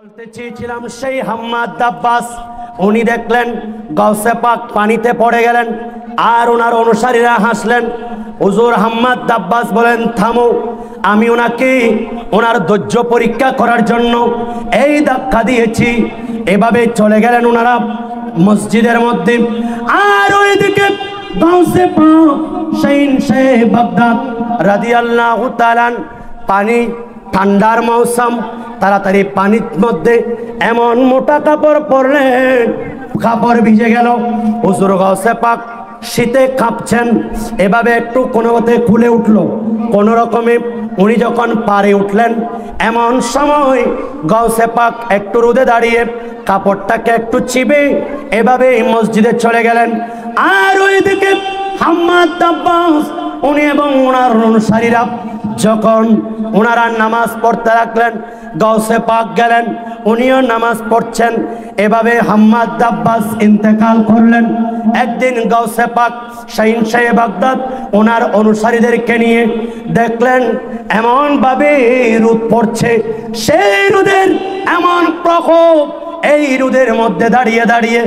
বলতে চেয়েছিলাম সেই হাম্মাদ আব্বাস উনি দেখলেন গাউসে পাক পানিতে পড়ে গেলেন আর ওনার অনুসারীরা হাসলেন। হুজুর হাম্মাদ আব্বাস বলেন, থামো, আমি ওনাকে ওনার ধৈর্য পরীক্ষা করার জন্য এই ধাক্কা দিয়েছি। এভাবে চলে গেলেন ওনারা মসজিদের মধ্যে। আর ওইদিকে গাউসে পাক শাহ বাগদাদ রাদিয়াল্লাহু তাআলা পানি ঠান্ডার মৌসুম, তাড়াতাড়ি পানির মধ্যে এমন মোটা কাপড় পরলেন, কাপড় ভিজে গেল। হুজুর গাউসে পাক শীতে কাঁপছেন, এভাবে একটু কোনো মতে খুলে উঠল। কোনো রকমে উনি যখন পারে উঠলেন, এমন সময় গাউসে পাক একটু রোদে দাঁড়িয়ে কাপড়টাকে একটু চিবে এভাবে মসজিদে চলে গেলেন। আর ওইদিকে হাম্মাদ আব্বাস উনি এবং ওনার অনুসারীরা যখন ওনারা নামাজ পড়তে লাগলেন, গাউসে পাক গেলেন, উনিও নামাজ পড়ছেন। এভাবে হাম্মাদ আব্বাস ইন্তেকাল করলেন। একদিন গাউসে পাক শাহ বাগদাদ ওনার অনুসারীদেরকে নিয়ে দেখলেন এমনভাবে রোদ পড়ছে, সেই রোদের এমন প্রকোপ, এই রোদের মধ্যে দাঁড়িয়ে দাঁড়িয়ে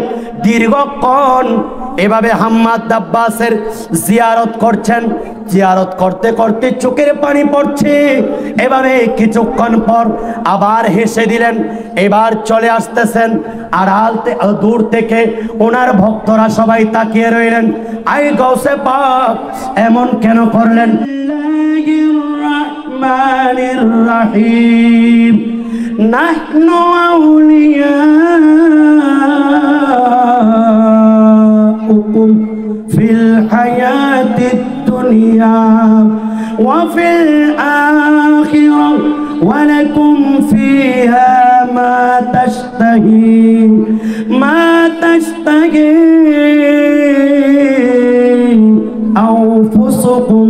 দীর্ঘক্ষণ এভাবে হাম্মাদ আব্বাসের জিয়ারত করছেন। জিয়ারত করতে করতে চোখের পানি পড়ছে। এভাবে কিছুক্ষণ পর আবার হেসে দিলেন। এবার চলে আসতেছেন, আড়াল দূর থেকে ওনার ভক্তরা সবাই তাকিয়ে রইলেন। আই গাউসে পাক এমন কেন করলেন? রহমানির রহিম, নাহনু আউলিয়া في الحياة الدنيا وفي الآخرة ولكم فيها ما تشتهي أنفسكم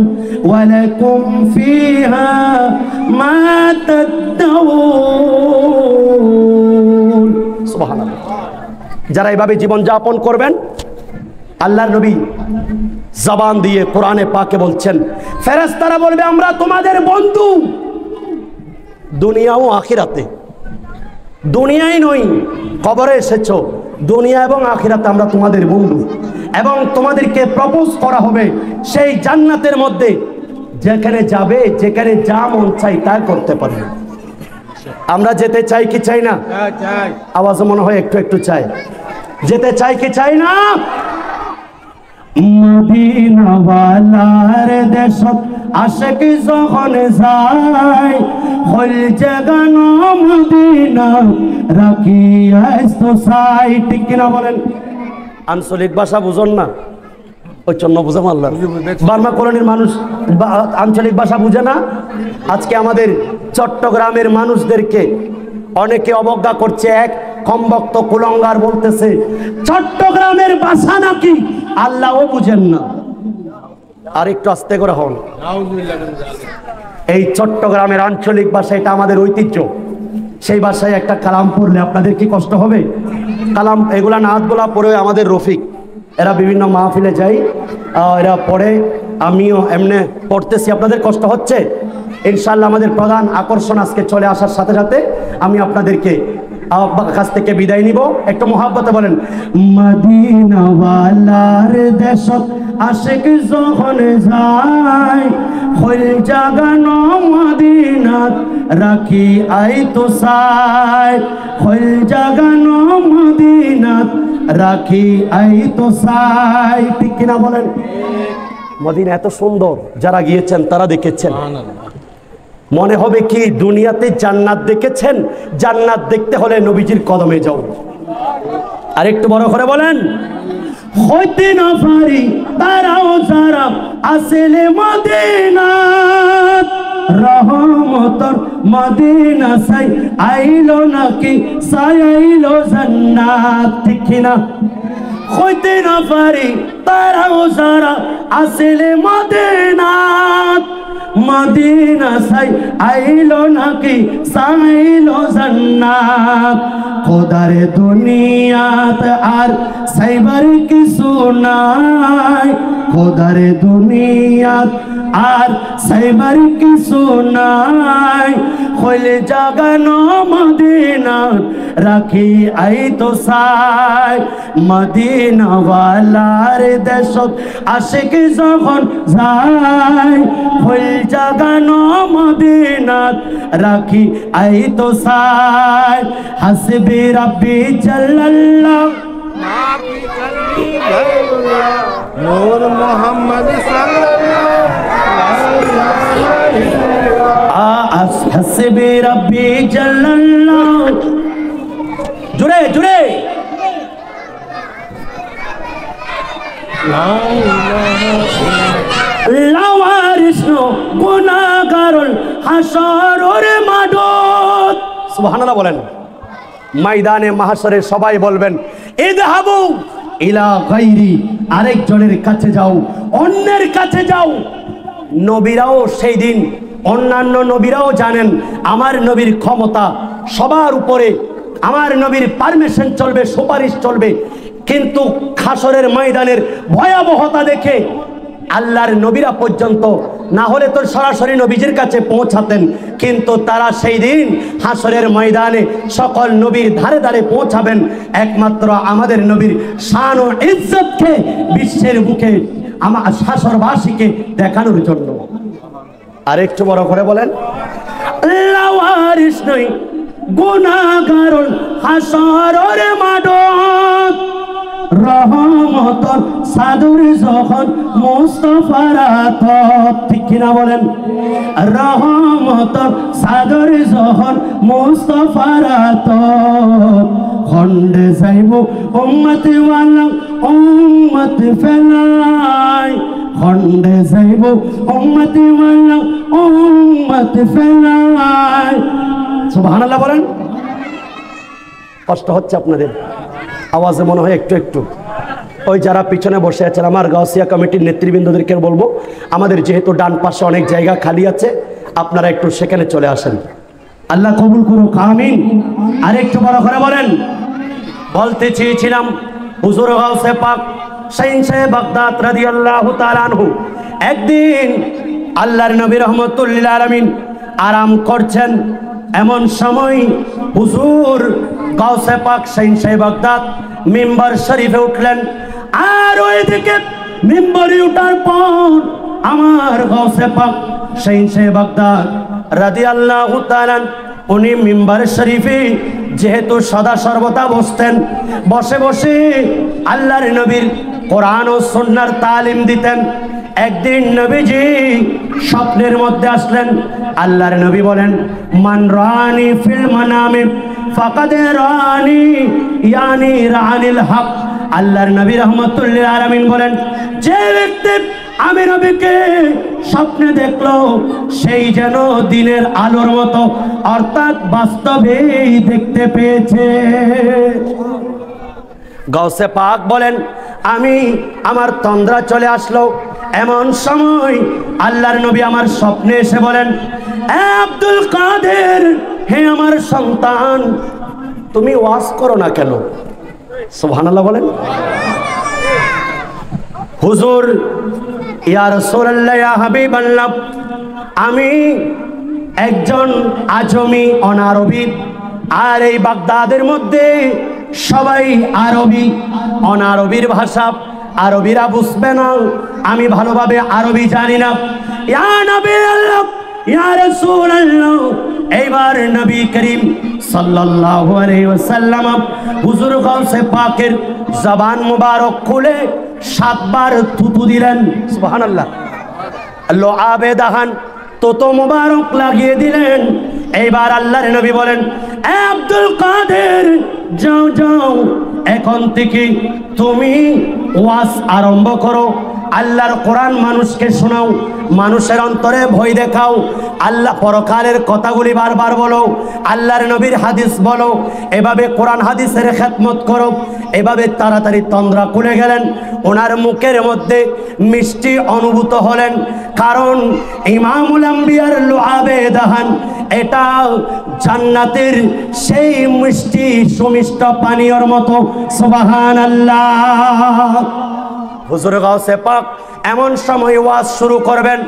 ولكم فيها ما تدعون سبحان الله। যারা এইভাবে জীবন যাপন করবেন, আল্লাহর নবী জবান দিয়ে কোরআনে পাকে বলছেন, ফেরেশতারা বলবে আমরা তোমাদের বন্ধু দুনিয়া ও আখিরাতে। দুনিয়ায় নই, কবরে এসেছো, দুনিয়া এবং আখিরাতে আমরা তোমাদের বন্ধু। এবং তোমাদেরকে প্রপোজ করা হবে সেই জান্নাতের মধ্যে, যেখানে যাবে, যেখানে যা মন চাই তা করতে পারবে। আমরা যেতে চাই কি চাই না? আওয়াজ মনে হয় একটু একটু চাই। যেতে চাই কি চাই না? মদিনাওয়ালার দেশত আশিক যখন যায়, হল জাগানো মদিনা রাখিয়াস তো সাই। ঠিক কিনা বলেন? আঞ্চলিক ভাষা বুঝুন না, ওই জন্য বুঝাম। আল্লাহ বার্মা কলোনির মানুষ আঞ্চলিক ভাষা বুঝে না। আজকে আমাদের চট্টগ্রামের মানুষদেরকে অনেকে অবজ্ঞা করছে, এক কমবক্ত কুলঙ্গার বলতেছে চট্টগ্রামের ভাষা নাকি আল্লাহও বুঝেন না। আর একটু আস্তে করে হন। এই চট্টগ্রামের আঞ্চলিক ভাষা, এটা আমাদের ঐতিহ্য। সেই ভাষায় একটা কালাম পড়লে আপনাদের কি কষ্ট হবে? কালাম এগুলা নাতগুলা পড়ে আমাদের রফিক, এরা বিভিন্ন মাহফিলে যাই, এরা পড়ে, আমিও এমনি পড়তেছি। আপনাদের কষ্ট হচ্ছে? ইনশাআল্লাহ আমাদের প্রধান আকর্ষণ আজকে চলে আসার সাথে সাথে আমি আপনাদেরকে কাছ থেকে বিদায় নিব। একটু মোহাব্বতে বলেন, মদিনাওয়ালার দেশত আশিক যখন যায়, হল জাগানো মদিনাত রাখি আই তো সাই। হল জাগানো মদিনাত রাখি আই তো সাই। ঠিক কিনা বলেন? মদিনা এত সুন্দর, যারা গিয়েছেন তারা দেখেছেন। মনে হবে কি দুনিয়াতে জান্নাত দেখেছেন? জান্নাত দেখতে হলে নবীজির কদমে যাও। আর একটু বড় করে বলেন, হইতে না পারি তারাও যারা আসলে মদিনা, রহমতর মদিনা সাই আইলো নাকি সাই আইলো জান্নাত। ঠিক কিনা? হইতে না পারি তারাও যারা আসলে মদিনা, মদিনা সাই আইলো নাকি সাইলো জান্নাত। খোদার দুনিয়াত আর সাইবার কিছু নাই, খোদার দুনিয়াত আর সাইবার কিছু নাই, হইলে জাগানো মদিনা রাখি আই তো সাই, মদিনাওয়ালার দেশত আশিক যখন যায়, হইল জাগানো মদিনা রাখি আই তো সাই, হাসবি রাব্বি জাল্লাল্লাহ নূর মোহাম্মদ হাসবি রাব্বি জাল্লাল্লাহ। জুড়ে জুড়ে লাওয়ারিসনো গুনাহগারুল হাসরের মাঠত। সুবহানাল্লাহ বলেন। ময়দানে মাহশরে সবাই বলবেন ইযহাবু ইলা গায়রি, আরেকজনের কাছে যাও, অন্যের কাছে যাও। নবীরাও সেই দিন, অন্যান্য নবীরাও জানেন আমার নবীর ক্ষমতা সবার উপরে, আমার নবীর পারমিশন চলবে, সুপারিশ চলবে। কিন্তু হাসরের ময়দানের ভয়াবহতা দেখে আল্লাহর নবীরা পর্যন্ত না হলে তো সরাসরি নবীজির কাছে পৌঁছাতেন, কিন্তু তারা সেই দিন হাসরের ময়দানে সকল নবীর ধারে ধারে পৌঁছাবেন একমাত্র আমাদের নবীর শান ও ইজ্জতকে বিশ্বের বুকে আমার হাসরবাসীকে দেখানোর জন্য। আর একটু বড় করে বলেন, লাওয়ারিস নই গুনাহগারুল হাসরের মাঠত, রহমতর সাদুর যখন মুস্তাফার হাতত। ঠিক কিনা বলেন? রহমতর সাদুর যখন মুস্তাফার হাতত, খন্ডে যাইব উম্মতি ওয়ালা উম্মত ফেলাই, খন্ডে যাইব উম্মতি ওয়ালা উম্মত ফেলাই। সুবহানাল্লাহ বলেন। কষ্ট হচ্ছে আপনাদের আওয়াজে মনে হয় একটু একটু। ওই যারা পিছনে বসে আছেন আমার গাউসিয়া কমিটির নেতৃবৃন্দদেরকে বলবো, আমাদের যেহেতু ডান পাশে অনেক জায়গা খালি আছে, আপনারা একটু সেখানে চলে আসেন। আল্লাহ কবুল করুক, আমিন। আর একটু বড় করে বলেন। বলতে চেয়েছিলাম হুজুর গাউসে পাক শাইন সাহেব বাগদাদ রাদিয়াল্লাহু তাআলা আনহু একদিন আল্লাহর নবী রাহমাতুল লিল আলামিন আরাম করছেন, এমন সময় হুজুর গাউসে পাক শাইন সাহেব বাগদাদ মিম্বার শরীফে উঠলেন। আর ওইদিকে মিম্বরে ওঠার পর আমার গাউসে পাক শাইন সাহেব বাগদাদ রাদিয়াল্লাহু তাআলা উনি মিম্বার শরীফে যেহেতু সদা সর্বদা বসতেন, বসে বসে আল্লাহর নবীর কোরআন ও সুন্নাহর তালিম দিতেন। একদিন নবীজি স্বপ্নের মধ্যে আসলেন। আল্লাহর নবী বলেন, মান রানি ফিল মানামে ফাকাদ রানি, ইয়ানি রানিল হক। আল্লাহর নবী রাহমাতুল লিল আলামিন বলেন, যে ব্যক্তি আমি নবীকে স্বপ্নে দেখলো সেই যেন দিনের আলোর মতো, অর্থাৎ বাস্তবেই দেখতে পেয়েছে। গাউসে পাক বলেন, আমি আমার তন্দ্রা চলে আসলো, এমন সময় আল্লাহর নবী আমার স্বপ্নে এসে বলেন, আব্দুল কাদের, হে আমার সন্তান, তুমি ওয়াজ করো না কেন? সুবহানাল্লাহ বলেন। হুজুর, ইয়া রাসূলুল্লাহ, ইয়া হাবিবাল্লাহ, আমি একজন আজমি অনারবি, আর এই বাগদাদের মধ্যে সবাই আরবি, অনারবির ভাষা আরবিরা বুঝবে না, আমি ভালোভাবে আরবি জানি না। ইয়া নবী আল্লাহ, ইয়া রাসূলুল্লাহ, এইবার নবী করিম সাল্লাল্লাহু আলাইহি ওয়াসাল্লাম হুজুর গাউসে পাকের জবান মুবারক খুলে 7 বার থুতু দিলেন। সুবহানাল্লাহ। লোআবে দাহান তোতো মুবারক লাগিয়ে দিলেন। এইবার আল্লাহর নবী বলেন, আব্দুল কাদের, যাও যাও, এখন থেকে তুমি ওয়াজ আরম্ভ করো, আল্লাহর কোরআন মানুষকে শোনাও, মানুষের অন্তরে ভয় দেখাও, আল্লাহ পরকালের কথাগুলি বারবার বলো, আল্লাহর নবীর হাদিস বলো, এভাবে কোরআন হাদিসের খেদমত করো। এভাবে তাড়াতাড়ি তন্দ্রা খুলে গেলেন, ওনার মুখের মধ্যে মিষ্টি অনুভূত হলেন, কারণ ইমামুল আম্বিয়ার লুআবে দাহান, এটা জান্নাতের সেই মিষ্টি সুমিষ্ট পানীয়র মতো। সুবহানাল্লাহ। হুজুর গাউসে পাক এমন সময় ওয়াজ শুরু করবেন,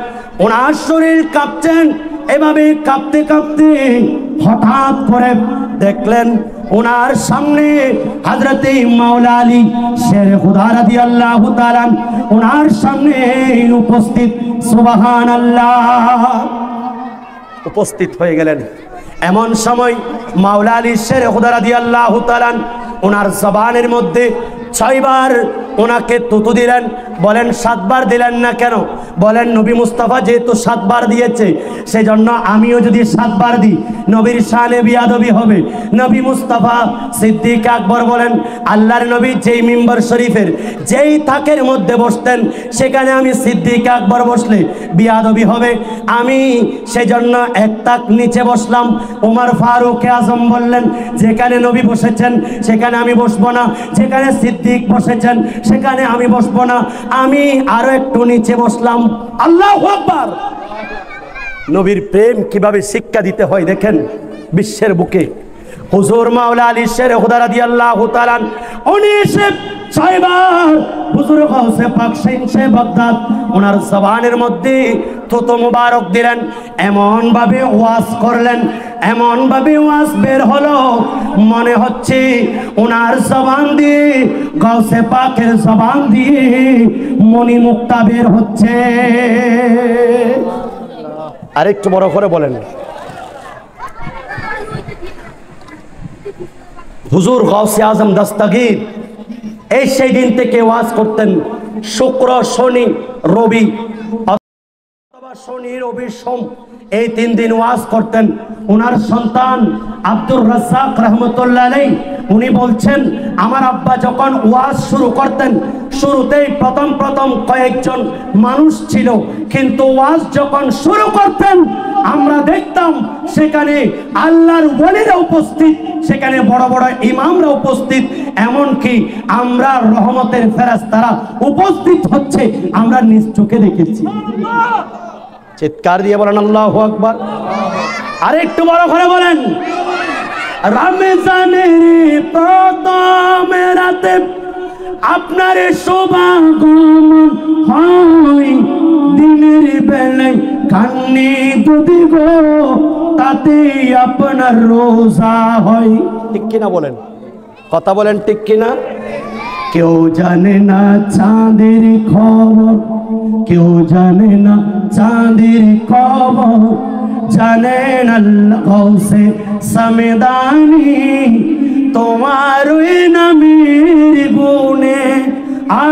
ওনার শরীর কাঁপছেন, এভাবে কাঁপতে কাঁপতে হঠাৎ করে দেখলেন ওনার সামনে হযরতে মাওলা আলী শের খুদা রাদিয়াল্লাহু তাআলা ওনার সামনে উপস্থিত। সুবহানাল্লাহ। উপস্থিত হয়ে গেলেন। এমন সময় মাওলা আলী শের খুদা রাদিয়াল্লাহু তাআলা ওনার জবানের মধ্যে 6 বার ওনাকে তুতু দিলেন। বলেন 7 বার দিলেন না কেন? বলেন নবী মুস্তাফা যেহেতু 7 বার দিয়েছে, সেজন্য আমিও যদি 7 বার দিই নবীর শানে বিয়াদবি হবে। নবী মুস্তাফা সিদ্দিক আকবর বলেন, আল্লাহর নবী যেই মিম্বর শরীফের যেই তাকের মধ্যে বসতেন, সেখানে আমি সিদ্দিক আকবর বসলে বিয়াদবি হবে, আমি সেজন্য এক তাক নিচে বসলাম। ওমর ফারুক আজম বললেন, যেখানে নবী বসেছেন সেখানে আমি বসবো না, যেখানে সিদ্দিক বসেছেন সেখানে আমি বসবো না, আমি আরো একটু নিচে বসলাম। আল্লাহু আকবার। নবীর প্রেম কিভাবে শিক্ষা দিতে হয় দেখেন বিশ্বের বুকে। হুজুর মাওলা আলী শের খুদা রাদিয়াল্লাহু তাআলা 6 বার হুজুর গাউসে পাক শাইখে বাগদাদ ওনার জবানের মধ্যে থুতু মুবারক দিলেন, এমন ভাবে ওয়াজ করলেন, এমন ভাবে ওয়াজ বের হলো মনে হচ্ছে ওনার জবান দিয়ে, গাউসে পাকের জবান দিয়ে মনি মুক্তা বের হচ্ছে। আরেকটু বড় করে বলেন। হুজুর গাউসে আজম দস্তগীর এই সেই দিন থেকে ওয়াজ করতেন, শুক্র শনি রবি, শনি রবি সোম, এই 3 দিন ওয়াজ করতেন। ওনার সন্তান আব্দুর রাজ্জাক রহমতুল্লাহ আলাইহি উনি বলছেন, আমার আব্বা যখন ওয়াজ শুরু করতেন, শুরুতেই প্রথম কয়েকজন মানুষ ছিল, কিন্তু ওয়াজ যখন শুরু করতেন আমরা দেখতাম সেখানে আল্লাহর ওলিরা উপস্থিত, সেখানে বড় বড় ইমামরা উপস্থিত, এমনকি আমরা রহমতের ফেরেশতারা উপস্থিত হচ্ছে আমরা নিজ চোখে দেখেছি। চিৎকার দিয়ে বলেন আল্লাহু আকবার। আর একটু বড় করে বলেন। রমজানের প্রথম রাতে আপনার শুভাগমন হয়, দিনের বেলায় কান্নি যদি গো তাতে আপনার রোজা হয়। ঠিক কিনা বলেন? কথা বলেন ঠিক কিনা? কেউ জানে না চাঁদের খবর, কেউ জানে না চাঁদের খবর, জানেন আল্লাহ গাউসে সামেদানি, তোমার ওই নামের গুণে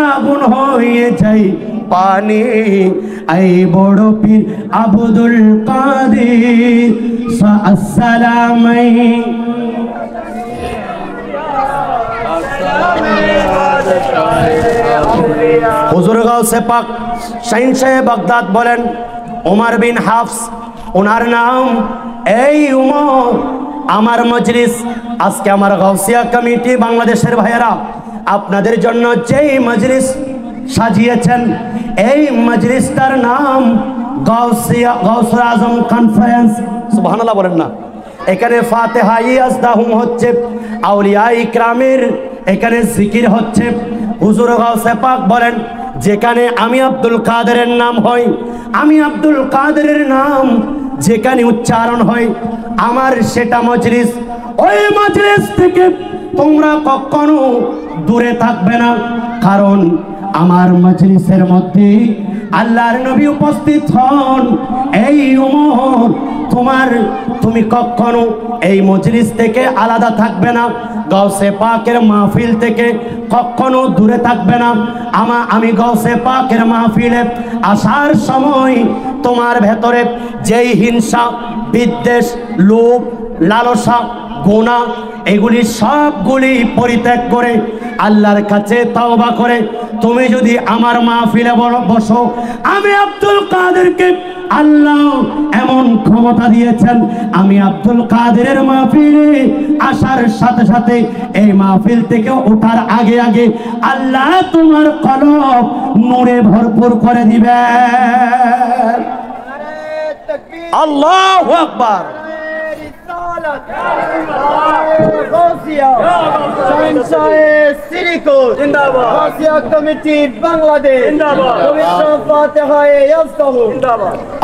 আগুন হয়ে যায় পানি। এই বড় পীর আব্দুল কাদের আসসালামাই। হুজুর গাউসে পাক শাইখে বাগদাদ বলেন, ওমর বিন হাফস ওনার নাম। এই উমর, আমার মজলিস আজকে আমার গাউসিয়া কমিটি বাংলাদেশের ভাইয়েরা আপনাদের জন্য যেই মজলিস সাজিয়েছেন, এই মজলিসটার নাম গাউসুল আজম কনফারেন্স। সুবহানাল্লাহ বলেন না। এখানে ফাতিহা ইয়াজদাহুম হচ্ছে, আউলিয়া ইকরামের এখানে জিকির হচ্ছে। হুজুর গাউসে পাক বলেন, যেখানে আমি আব্দুল কাদেরের নাম হয়, আমি আব্দুল কাদেরের নাম যেখানে উচ্চারণ হয়, আমার সেটা মজলিস। ওই মজলিস থেকে তোমরা কখনো দূরে থাকবে না, কারণ আমার মজলিসের মধ্যে আল্লাহর নবী উপস্থিত হন। এই উমর, তুমি কখনো এই মজলিস থেকে আলাদা থাকবে না, গাউসে পাকের মাহফিল থেকে কখনো দূরে থাকবে না। আমি গাউসে পাকের মাহফিলে আসার সময় তোমার ভেতরে যেই হিংসা, বিদ্বেষ, লোভ, লালসা, গুনাহ এগুলি সবগুলি পরিত্যাগ করে আল্লাহর কাছে তওবা করে তুমি যদি আমার মাহফিলে বসো, আমি আব্দুল কাদেরকে আল্লাহ এমন ক্ষমতা দিয়েছেন, আমি আব্দুল কাদেরের মাহফিলে আসার সাথে সাথে এই মাহফিল থেকে ওঠার আগে আগে আল্লাহ তোমার কলব নূরে ভরপুর করে দিবেন। আল্লাহু আকবার।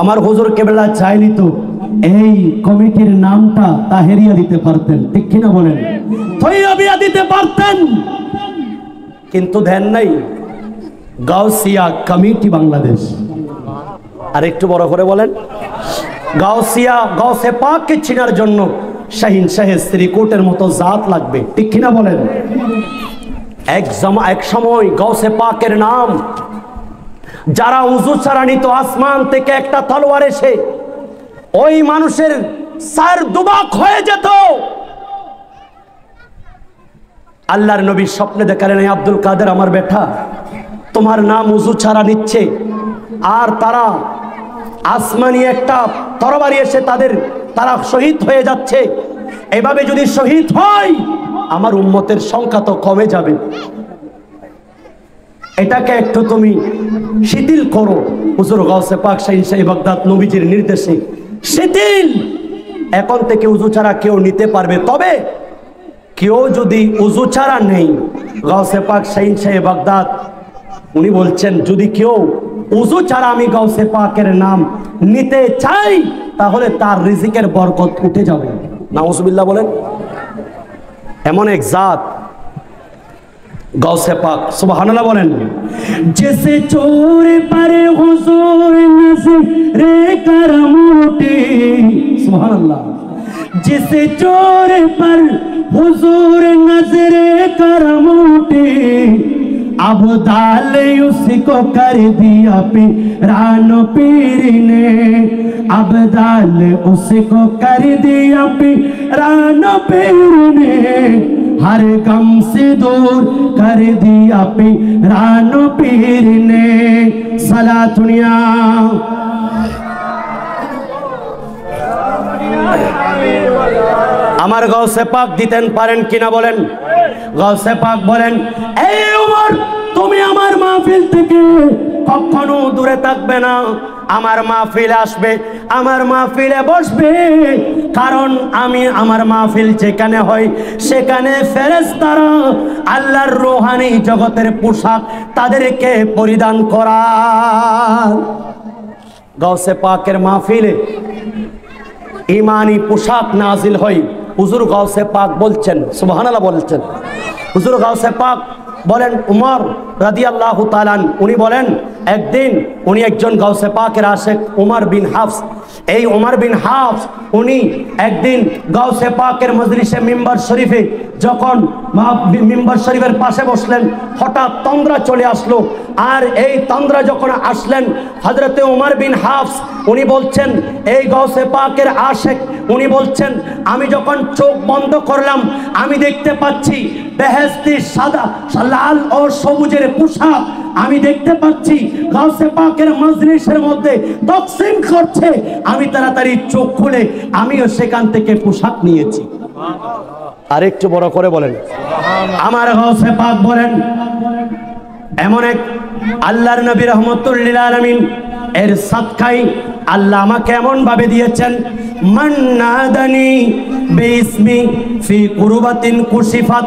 আমার হুজুর কেবলা চাইলি তো এই কমিটির নামটা তাহেরিয়া দিতে পারতেন, ঠিক কিনা বলেন? তৈয়বিয়া দিতে পারতেন, কিন্তু ধ্যান নাই, গাউসিয়া কমিটি বাংলাদেশ। আর একটু বড় করে বলেন, গাউসিয়া গাউসে পাককে চিনার জন্য শাহিন শাহে শ্রীকোটের মতো জাত লাগবে, ঠিক কিনা বলেন? এক সময় গাউসে পাকের নাম যারা উজু ছাড়া নিত, আসমান থেকে একটা তলোয়ার এসে ওই মানুষের সার দুবাক হয়ে যেত। আল্লাহর নবী স্বপ্নে দেখালেন, এই আব্দুল কাদের আমার বেটা, তোমার নাম উজু ছাড়া নিচ্ছে, আর তারা আসমানি একটা তরবারি এসে তারা শহীদ হয়ে যাচ্ছে। এভাবে যদি শহীদ হয় আমার উম্মতের সংখ্যা তো কমে যাবে, এটাকে একটু তুমি শিথিল করো। হুজুর গাউসে পাক শাহিন শাহী বাগদাদ নবীজির নির্দেশে শিথিল, এখন থেকে উজু ছাড়া কেউ নিতে পারবে। তবে কেউ যদি উজু ছাড়া নেই, গাউসে পাক শাহিন শাহী বাগদাদ উনি বলছেন, যদি কেউ উজু ছাড়া আমি গাউসে পাকের নাম নিতে চাই তাহলে তার রিজিকের বরকত উঠে যাবে। নাউজুবিল্লাহ বলেন। এমন এক জাত গাউসে পাক, সুবহানাল্লাহ বলেন। জেসে চোর পারে হুজুর নজরে করম উঠে, সুবহানাল্লাহ। जिसे चोर पर हुजूर नजरे करम उठे, अब दाल उसको कर दिया पीरानो पीर ने, अब दाल उसको कर दिया पीरानो पीर ने, हर गम से दूर कर दिया पीरानो पीर ने। सला दुनिया আমার গাউসে পাক দিতেন পারেন কিনা বলেন? গাউসে পাক বলেন, এই ওমর তুমি আমার মাহফিল থেকে কখনো দূরে থাকবে না, আমার মাহফিলে আসবে, আমার মাহফিলে বসবে, কারণ আমি আমার মাহফিল যেখানে হয় সেখানে ফেরেশতারা আল্লাহর রূহানি জগতের পোশাক তাদেরকে পরিধান করান। গাউসে পাকের মাহফিলে ইমানি পোশাক নাজিল হয়। হুজুর গাউসে পাক বলছেন, সুবহানাল্লাহ বলছেন, হুজুর গাউসে পাক বলেন, উমর রাদিয়াল্লাহু তাআলা উনি বলেন, একদিন উনি একজন গাউসে পাকের আশেক উমর বিন হাফস, এই উমর বিন হাফস উনি একদিন গাউসে পাকের মজলিসে মিম্বার শরীফে যখন মিম্বার শরীফের পাশে বসলেন, হঠাৎ তন্দ্রা চলে আসলো। আর এই তন্দ্রা যখন আসলেন, হযরতে উমর বিন হাফস উনি বলছেন, এই গাউসে পাকের আশেক উনি বলছেন, আমি যখন চোখ বন্ধ করলাম আমি দেখতে পাচ্ছি বেহেশতি সাদা লাল ও সবুজের পোশাক আমি দেখতে পাচ্ছি গাউসে পাকের মজলিসের মধ্যে তকসিম করছে। আমি তাড়াতাড়ি চোখ খুলে আমিও সেখান থেকে পোশাক নিয়েছি। আরেকটু বড় করে বলেন, আমার গাউসে পাক বলেন, এমন এক আল্লাহর নবী রাহমাতুল লিল আলামিন এর সাদকাই আল্লাহ আমাকে এমন ভাবে দিয়েছেন, মান নাদানি বিসমি ফি কুরবাতিন কুশিফাত,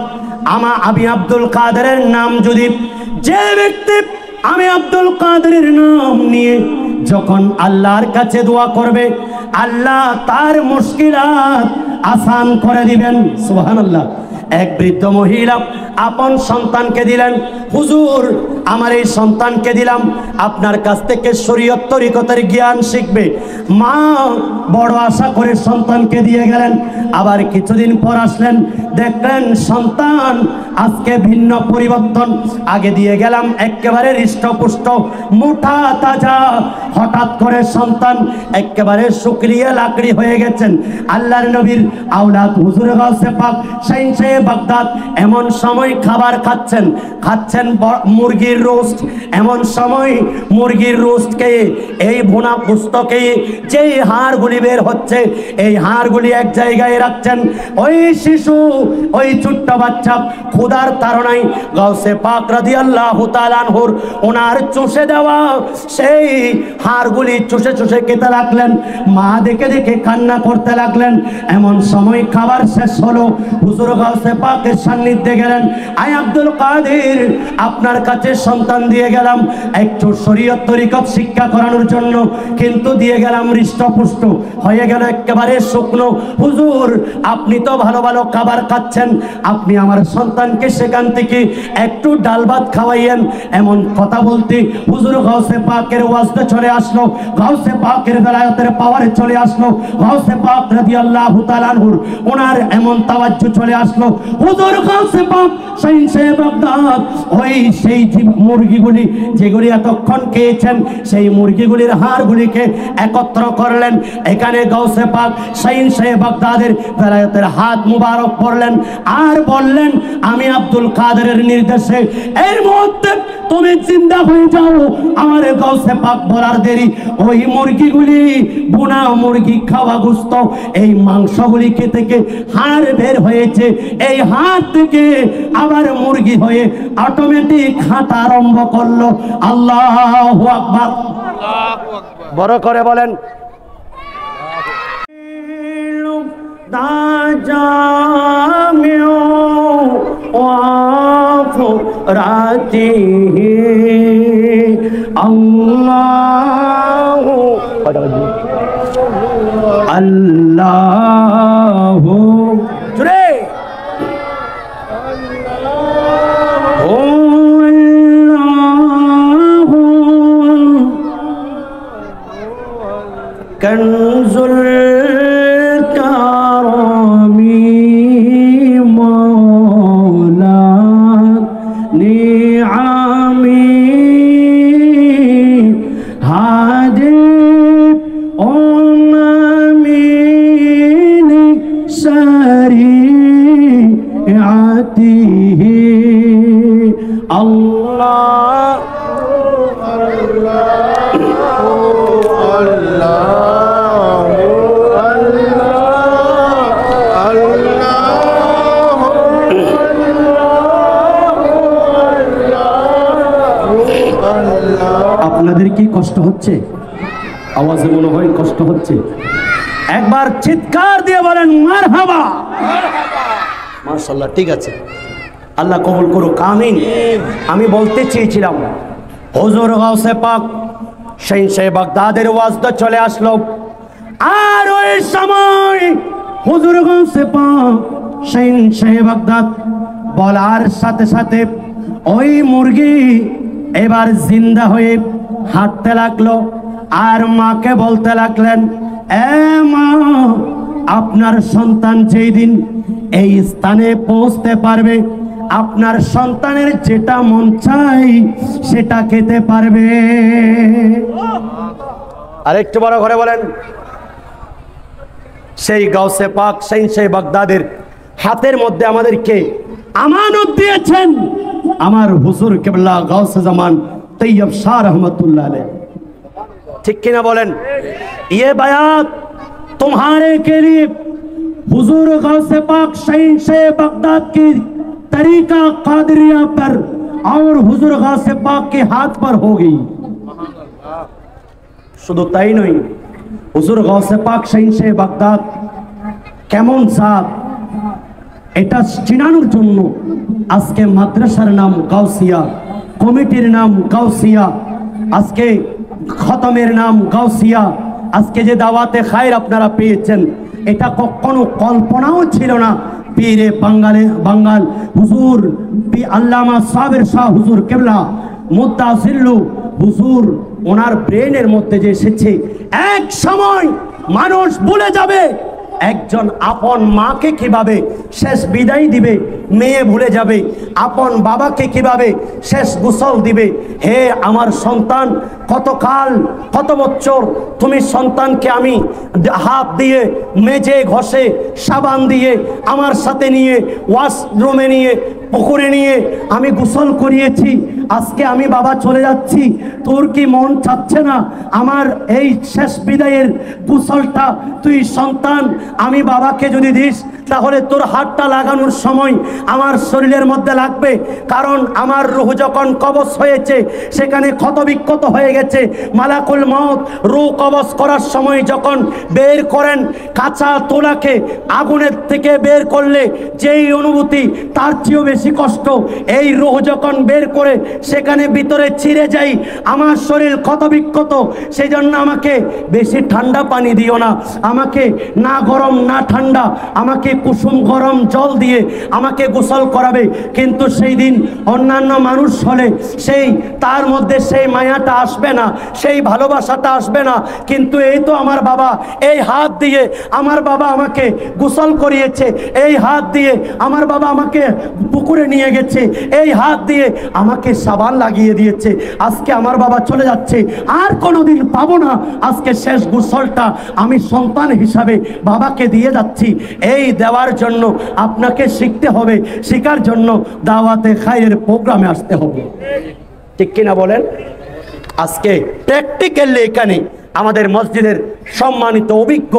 আমি আব্দুল কাদেরের নাম যদি যে ব্যক্তি আমি আব্দুল কাদেরের নাম নিয়ে যখন আল্লাহর কাছে দোয়া করবে আল্লাহ তার মুশকিলাত আসান করে দিবেন। সুবহানাল্লাহ। এক বৃদ্ধ মহিলা আপন সন্তানকে দিলেন, হুজুর আমার এই সন্তানকে দিলাম, আপনার কাছ থেকে শরীয়ত তরিকতের জ্ঞান শিখবে। মা বড় আশা করে সন্তানকে দিয়ে গেলেন। আবার কিছুদিন পর আসলেন, দেখলেন সন্তান আজকে ভিন্ন পরিবর্তন। আগে দিয়ে গেলাম একেবারে হৃষ্টপুষ্ট মোটা তাজা, হঠাৎ করে সন্তান একেবারে শুকরিয়া লাকড়ি হয়ে গেছেন। আল্লাহর নবীর আওলাদ হুজুর গাউসে পাক শাইনশে বাগদাদ এমন সময় খাবার খাচ্ছেন মুরগির রোস্ট। এমন সময় মুরগির রোস্টকে, এই ভুনা পুস্তকে যেই হাড়গুলি বের হচ্ছে, এই হাড়গুলি এক জায়গায় রাখছেন। ওই শিশু, ওই ছোট্ট বাচ্চা ক্ষুধার তাড়নায় গাউসে পাক রাদিয়াল্লাহু তাআলা আনহুর ওনার চুষে দেওয়া সেই হাড়গুলি চুষে চুষে খেতে লাগলেন। মা দেখে দেখে কান্না করতে লাগলেন। এমন সময় খাবার শেষ হলো, হুজুর গাউসে পাকের সান্নিধ্যে গেলেন। আয় আব্দুল কাদের, আপনার কাছে সন্তান দিয়ে গেলাম একটু শরীয়ত তরিকত শিক্ষা করানোর জন্য, কিন্তু দিয়ে গেলাম হৃষ্টপুষ্ট হয়ে গেল একেবারে শুকনো। হুজুর আপনি তো ভালো ভালো খাবার খাচ্ছেন, আপনি আমার সন্তানকে সেখান থেকে একটু ডাল ভাত খাওয়াইয়েন। এমন কথা বলতে হুজুর গাউসে পাকের ওয়াজতে চলে আসলো, গাউসে পাকের বেলায়েতের পাওয়ারে চলে আসলো, গাউসে পাক রাদিয়াল্লাহু তাআলা আনহুর ওনার এমন তাওয়াজ্জু চলে আসলো। হুজুর গাউসে পাক শাইনশে বাগদাদ ওই সেই মুরগিগুলি যেগুলি এতক্ষণ খেয়েছেন, সেই মুরগিগুলির হাড়গুলিকে একত্র করলেন। এখানে গাউসে পাক শাইনশে বাগদাদের বেলায়েতের হাত মুবারক পড়লেন আর বললেন, আমি আব্দুল কাদেরের নির্দেশে এর মধ্যে তুমি জিন্দা হয়ে যাও। আমার গাউসে পাক বলার দেরি, ওই মুরগিগুলি বুনা মুরগি খাওয়া গোশত, এই মাংসগুলি থেকে হাড় বের হয়েছে। এই হাড় থেকে আবার মুরগি হয়ে অটোমেটিক হাঁটা আরম্ভ করলো। আল্লাহু আকবার, বড় করে বলেন। আল্লাহু জুড়ে কনজুল কারামি মাওলা নিআমি হাদি উম্মিন শরীআতিহি আল্লাহ আপনাদের কি কষ্ট হচ্ছে? আওয়াজে মনে হয় কষ্ট হচ্ছে। একবার চিৎকার দিয়ে বলেন মারহাবা। মাশাআল্লাহ, ঠিক আছে, আল্লাহ কবুল করুক, আমিন। আমি বলতে চেয়েছিলাম, হুজুর গাউসে পাক শাইনশে বাগদাদের ওয়াজটা চলে আসলো, আর ওই সময় হুজুর গাউসে পাক শাইনশে বাগদাদ বলার সাথে সাথে ওই মুরগি এবার জিন্দা হয়ে হাঁটতে লাগলো। আর মাকে বলতে লাগলেন, এ মা, আপনার সন্তান যেই দিন এই স্থানে পৌঁছতে পারবে, আপনার সন্তানের যেটা মন চাই সেটা খেতে পারবে। আরেকটু বড় করে বলেন। সেই গাউসে পাক শাইনশে বাগদাদের হাতের মধ্যে আমাদেরকে আমানত দিয়েছেন আমার হুজুর কিবলা গাউসে জামান তৈয়ব শাহ রহমতুল্লাহ আলাইহি। ঠিক কিনা বলেন? ये बयात तुम्हारे के लिए हुजूर गौसे पाक शाइनशे बागदाद की तरीका कादरिया पर और हुजूर गौसे पाक के हाथ पर हो गई। শুধু তাই নয়, হুজুর গৌসে পাক শাইনশে বাগদাদ কেমন জাত এটা চিনানোর জন্য আজকে মাদ্রাসার নাম গাউসিয়া, কমিটির নাম গাউসিয়া, আজকে খতমের নাম গাউসিয়া, আজকে যে দাওয়াতে খায়ের আপনারা পেয়েছেন এটা কখনো কল্পনাও ছিল না। পীরে বাঙ্গাল হুজুর আল্লামা সাবের শাহ হুজুর কেবলা মুত্তাসিল্লু হুজুর ওনার ব্রেনের মধ্যে যে এসেছে, এক সময় মানুষ ভুলে যাবে একজন আপন মাকে কিভাবে শেষ বিদায় দিবে, মেয়ে ভুলে যাবে আপন বাবাকে কিভাবে শেষ গোসল দিবে। হে আমার সন্তান, কতকাল কত বছর তুমি সন্তানকে আমি হাত দিয়ে মেজে ঘষে সাবান দিয়ে আমার সাথে নিয়ে ওয়াশরুমে নিয়ে পুকুরে নিয়ে আমি গোসল করিয়েছি। আজকে আমি বাবা চলে যাচ্ছি, তোর কি মন চাচ্ছে না আমার এই শেষ বিদায়ের গোসলটা তুই সন্তান আমি বাবাকে যদি দিস, তাহলে তোর হাতটা লাগানোর সময় আমার শরীরের মধ্যে লাগবে। কারণ আমার রূহ যখন কবজ হয়েছে সেখানে ক্ষত বিক্ষত হয়ে গেছে। মালাকুল মউত রূহ কবজ করার সময় যখন বের করেন কাঁচা তোলাকে আগুনের থেকে বের করলে যেই অনুভূতি তার চেয়েও বেশি কষ্ট। এই রূহ যখন বের করে সেখানে ভিতরে ছিঁড়ে যাই, আমার শরীর ক্ষত বিক্ষত। সেই জন্য আমাকে বেশি ঠান্ডা পানি দিও না, আমাকে না গরম না ঠান্ডা, আমাকে কুসুম গরম জল দিয়ে আমাকে গোসল করাবে। কিন্তু সেই দিন অন্যান্য মানুষ হলে সেই তার মধ্যে সেই মায়াটা আসবে না, সেই ভালোবাসাটা আসবে না। কিন্তু এই তো আমার বাবা, এই হাত দিয়ে আমার বাবা আমাকে গোসল করিয়েছে, এই হাত দিয়ে আমার বাবা আমাকে পুকুরে নিয়ে গেছে, এই হাত দিয়ে আমাকে সাবান লাগিয়ে দিয়েছে। আজকে আমার বাবা চলে যাচ্ছে, আর কোনোদিন পাবো না। আজকে শেষ গোসলটা আমি সন্তান হিসাবে বাবাকে দিয়ে যাচ্ছি। এই দেওয়ার জন্য আপনাকে শিখতে হবে, শেখার জন্য দাওয়াতে খায়রের প্রোগ্রামে আসতে হবে, ঠিক কিনা বলেন? আজকে প্র্যাকটিক্যালি এখানে আমাদের মসজিদের সম্মানিত অভিজ্ঞ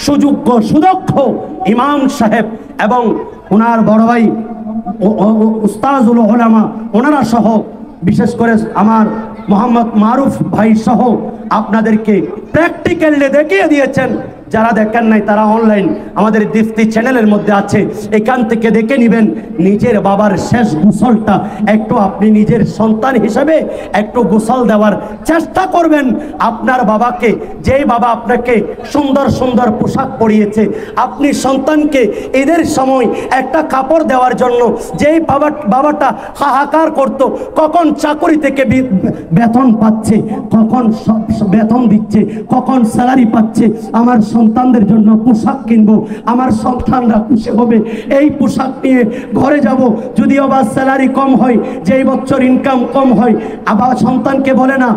সুযোগ্য সুদক্ষ ইমাম সাহেব এবং ওনার বড় ভাই উস্তাজুল উলামা ওনারা সহ, বিশেষ করে আমার মোহাম্মদ মারুফ ভাই সহ আপনাদেরকে প্র্যাকটিক্যালি দেখিয়ে দিয়েছেন। যারা দেখেন নাই তারা অনলাইন আমাদের দীপ্তি চ্যানেলের মধ্যে আছে, এখান থেকে দেখে নেবেন। নিজের বাবার শেষ গোসলটা একটু আপনি নিজের সন্তান হিসেবে একটু গোসল দেওয়ার চেষ্টা করবেন আপনার বাবাকে। যেই বাবা আপনাকে সুন্দর সুন্দর পোশাক পরিয়েছে, আপনি সন্তানকে ঈদের সময় একটা কাপড় দেওয়ার জন্য যেই বাবাটা হাহাকার করত, কখন চাকরি থেকে বেতন পাচ্ছে, কখন বেতন দিচ্ছে, কখন স্যালারি পাচ্ছে, আমার সন্তানদের জন্য পোশাক কিনবো, আমার সন্তানরা খুশি হবে, এই পোশাক নিয়ে ঘরে যাব। যদিও বা স্যালারি কম হয়, যেই বছর ইনকাম কম হয়, আবার সন্তানকে বলে না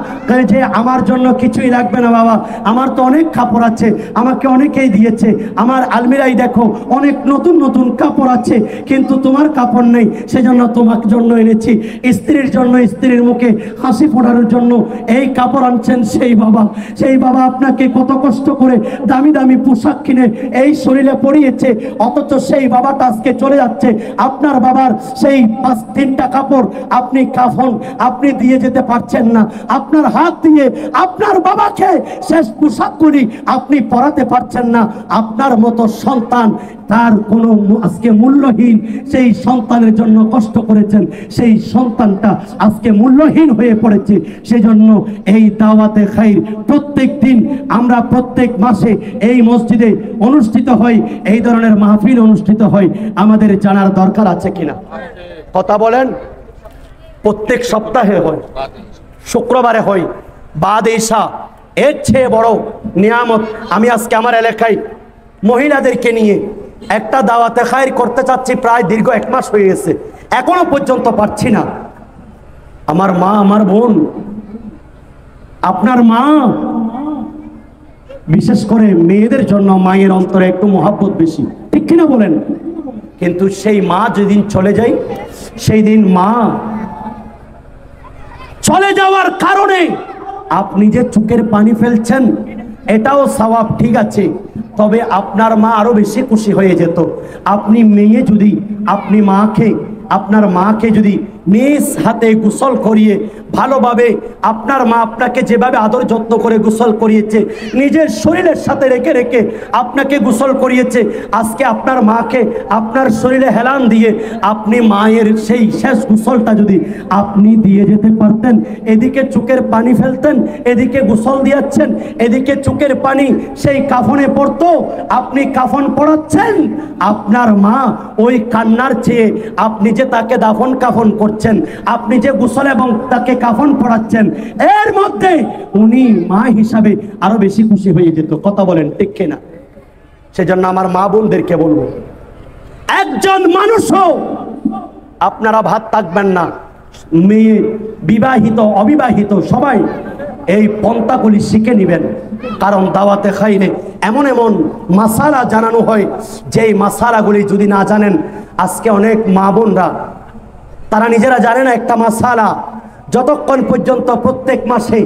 যে আমার জন্য কিছুই লাগবে না বাবা, আমার তো অনেক কাপড় আছে, আমাকে অনেকেই দিয়েছে, আমার আলমিরাই দেখো অনেক নতুন নতুন কাপড় আছে, কিন্তু তোমার কাপড় নেই, সেজন্য তোমার জন্য এনেছি। স্ত্রীর জন্য, স্ত্রীর মুখে হাসি ফোটানোর জন্য এই কাপড় আনছেন সেই বাবা আপনাকে কত কষ্ট করে দামি দামি পোশাক কিনে এই শরীরে পরিয়েছে, অথচ সেই বাবাটা আজকে চলে যাচ্ছে। আপনার বাবার সেই 5-3টা কাপড় আপনি কাফন আপনি দিয়ে যেতে পারছেন না, আপনার হাত দিয়ে আপনার বাবাকে শেষ পোশাকগুলি আপনি পরাতে পারছেন না। আপনার মতো সন্তান তার কোনো আজকে মূল্যহীন, সেই সন্তানের জন্য কষ্ট করেছেন, সেই সন্তানটা আজকে মূল্যহীন হয়ে পড়েছে। সেজন্য এই দাওয়াতে খাইর প্রত্যেক দিন আমরা প্রত্যেক মাসে এই মসজিদে অনুষ্ঠিত হয়, এই ধরনের মাহফিল অনুষ্ঠিত হয়, আমাদের জানার দরকার আছে কিনা কথা বলেন। প্রত্যেক সপ্তাহে হয়, শুক্রবারে হয়, বাদ ঈশা, এর চেয়ে বড় নিয়ামত আমি আজকে আমার এলাকায় মহিলাদেরকে নিয়ে একটা দাওয়াতে খায়র করতে চাচ্ছি। প্রায় দীর্ঘ 1 মাস হয়ে গেছে, এখনো পর্যন্ত পারছি না। আমার মা, আমার বোন, আপনার মা, বিশেষ করে মেয়েদের জন্য মায়ের অন্তরে একটু মহব্বত বেশি, ঠিক কিনা বলেন? কিন্তু সেই মা যেদিন চলে যায়, সেই দিন মা চলে যাওয়ার কারণে আপনি যে চোখের পানি ফেলছেন এটাও সওয়াব, ঠিক আছে, তবে আপনার মা আরো বেশি খুশি হয়ে যেত। আপনি মেয়ে যদি আপনার মাকে যদি নিজ হাতে গোসল করিয়ে ভালোভাবে, আপনার মা আপনাকে যেভাবে আদর যত্ন করে গোসল করিয়েছে, নিজের শরীরের সাথে রেখে রেখে আপনাকে গোসল করিয়েছে, আজকে আপনার মাকে আপনার শরীরে হেলান দিয়ে আপনি মায়ের সেই শেষ গোসলটা যদি আপনি দিয়ে যেতে পারতেন, এদিকে চোখের পানি ফেলতেন, এদিকে গোসল দিয়াচ্ছেন, এদিকে চোখের পানি সেই কাফনে পড়তো, আপনি কাফন পড়াচ্ছেন, আপনার মা ওই কান্নার চেয়ে আপনি যে তাকে দাফন কাফন করছেন করছেন, আপনি যে গোসল এবং তাকে কাফন পরাচ্ছেন, এর মধ্যে উনি মা হিসাবে আরো বেশি খুশি হয়ে যেত। কথা বলেন ঠিক কিনা? সেজন্য আমার মা বোনদেরকে বলবো, একজন মানুষও আপনারা ভাত থাকবেন না, মেয়ে বিবাহিত অবিবাহিত সবাই এই পন্থাগুলি শিখে নেবেন। কারণ দাওয়াতে খাইলে এমন এমন মাসালা জানানো হয়, যেই মাসালাগুলি যদি না জানেন, আজকে অনেক মা বোনরা তারা নিজেরা জানে না একটা মাসালা, যতক্ষণ পর্যন্ত প্রত্যেক মাসে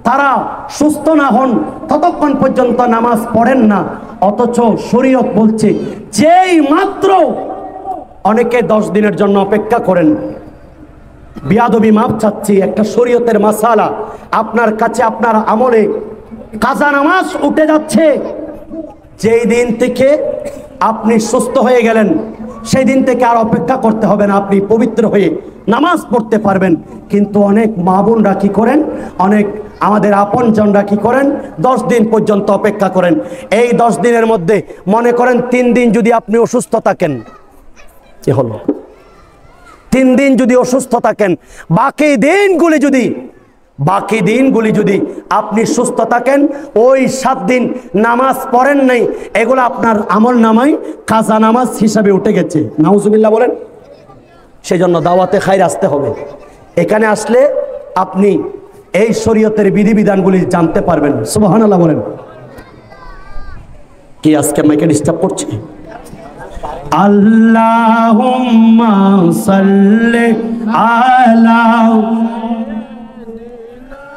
তারা সুস্থ না হন ততক্ষণ পর্যন্ত নামাজ পড়েন না। অথচ শরীয়ত বলছে যেই মাত্র অনেকে 10 দিনের জন্য অপেক্ষা করেন। বিয়াদবি মাপ চাচ্ছি, একটা শরীয়তের মাসালা আপনার কাছে আপনার আমলে কাজা নামাজ উঠে যাচ্ছে। যেই দিন থেকে আপনি সুস্থ হয়ে গেলেন সেই দিন থেকে আর অপেক্ষা করতে হবে না, আপনি পবিত্র হয়ে নামাজ পড়তে পারবেন। কিন্তু অনেক মা বোনরা কি করেন, অনেক আমাদের আপনজনরা কি করেন, 10 দিন পর্যন্ত অপেক্ষা করেন। এই 10 দিনের মধ্যে মনে করেন 3 দিন যদি আপনি অসুস্থ থাকেন, কি হলো? 3 দিন যদি অসুস্থ থাকেন, বাকি দিনগুলি যদি আপনি সুস্থ থাকেন, ওই 7 দিন নামাজ পড়েন নাই, এগুলো আপনার আমল নামায় কাজা নামাজ হিসাবে উঠে গেছে। নাউজুবিল্লাহ বলেন। সেই জন্য দাওয়াতে খাইর আসতে হবে। এখানে আসলে আপনি এই শরীয়তের বিধিবিধানগুলি জানতে পারবেন। সুবহানাল্লাহ বলেন। কি আজকে মাইকে ডিস্টার্ব করছে? আল্লাহুম্মা সাল্লি আলা,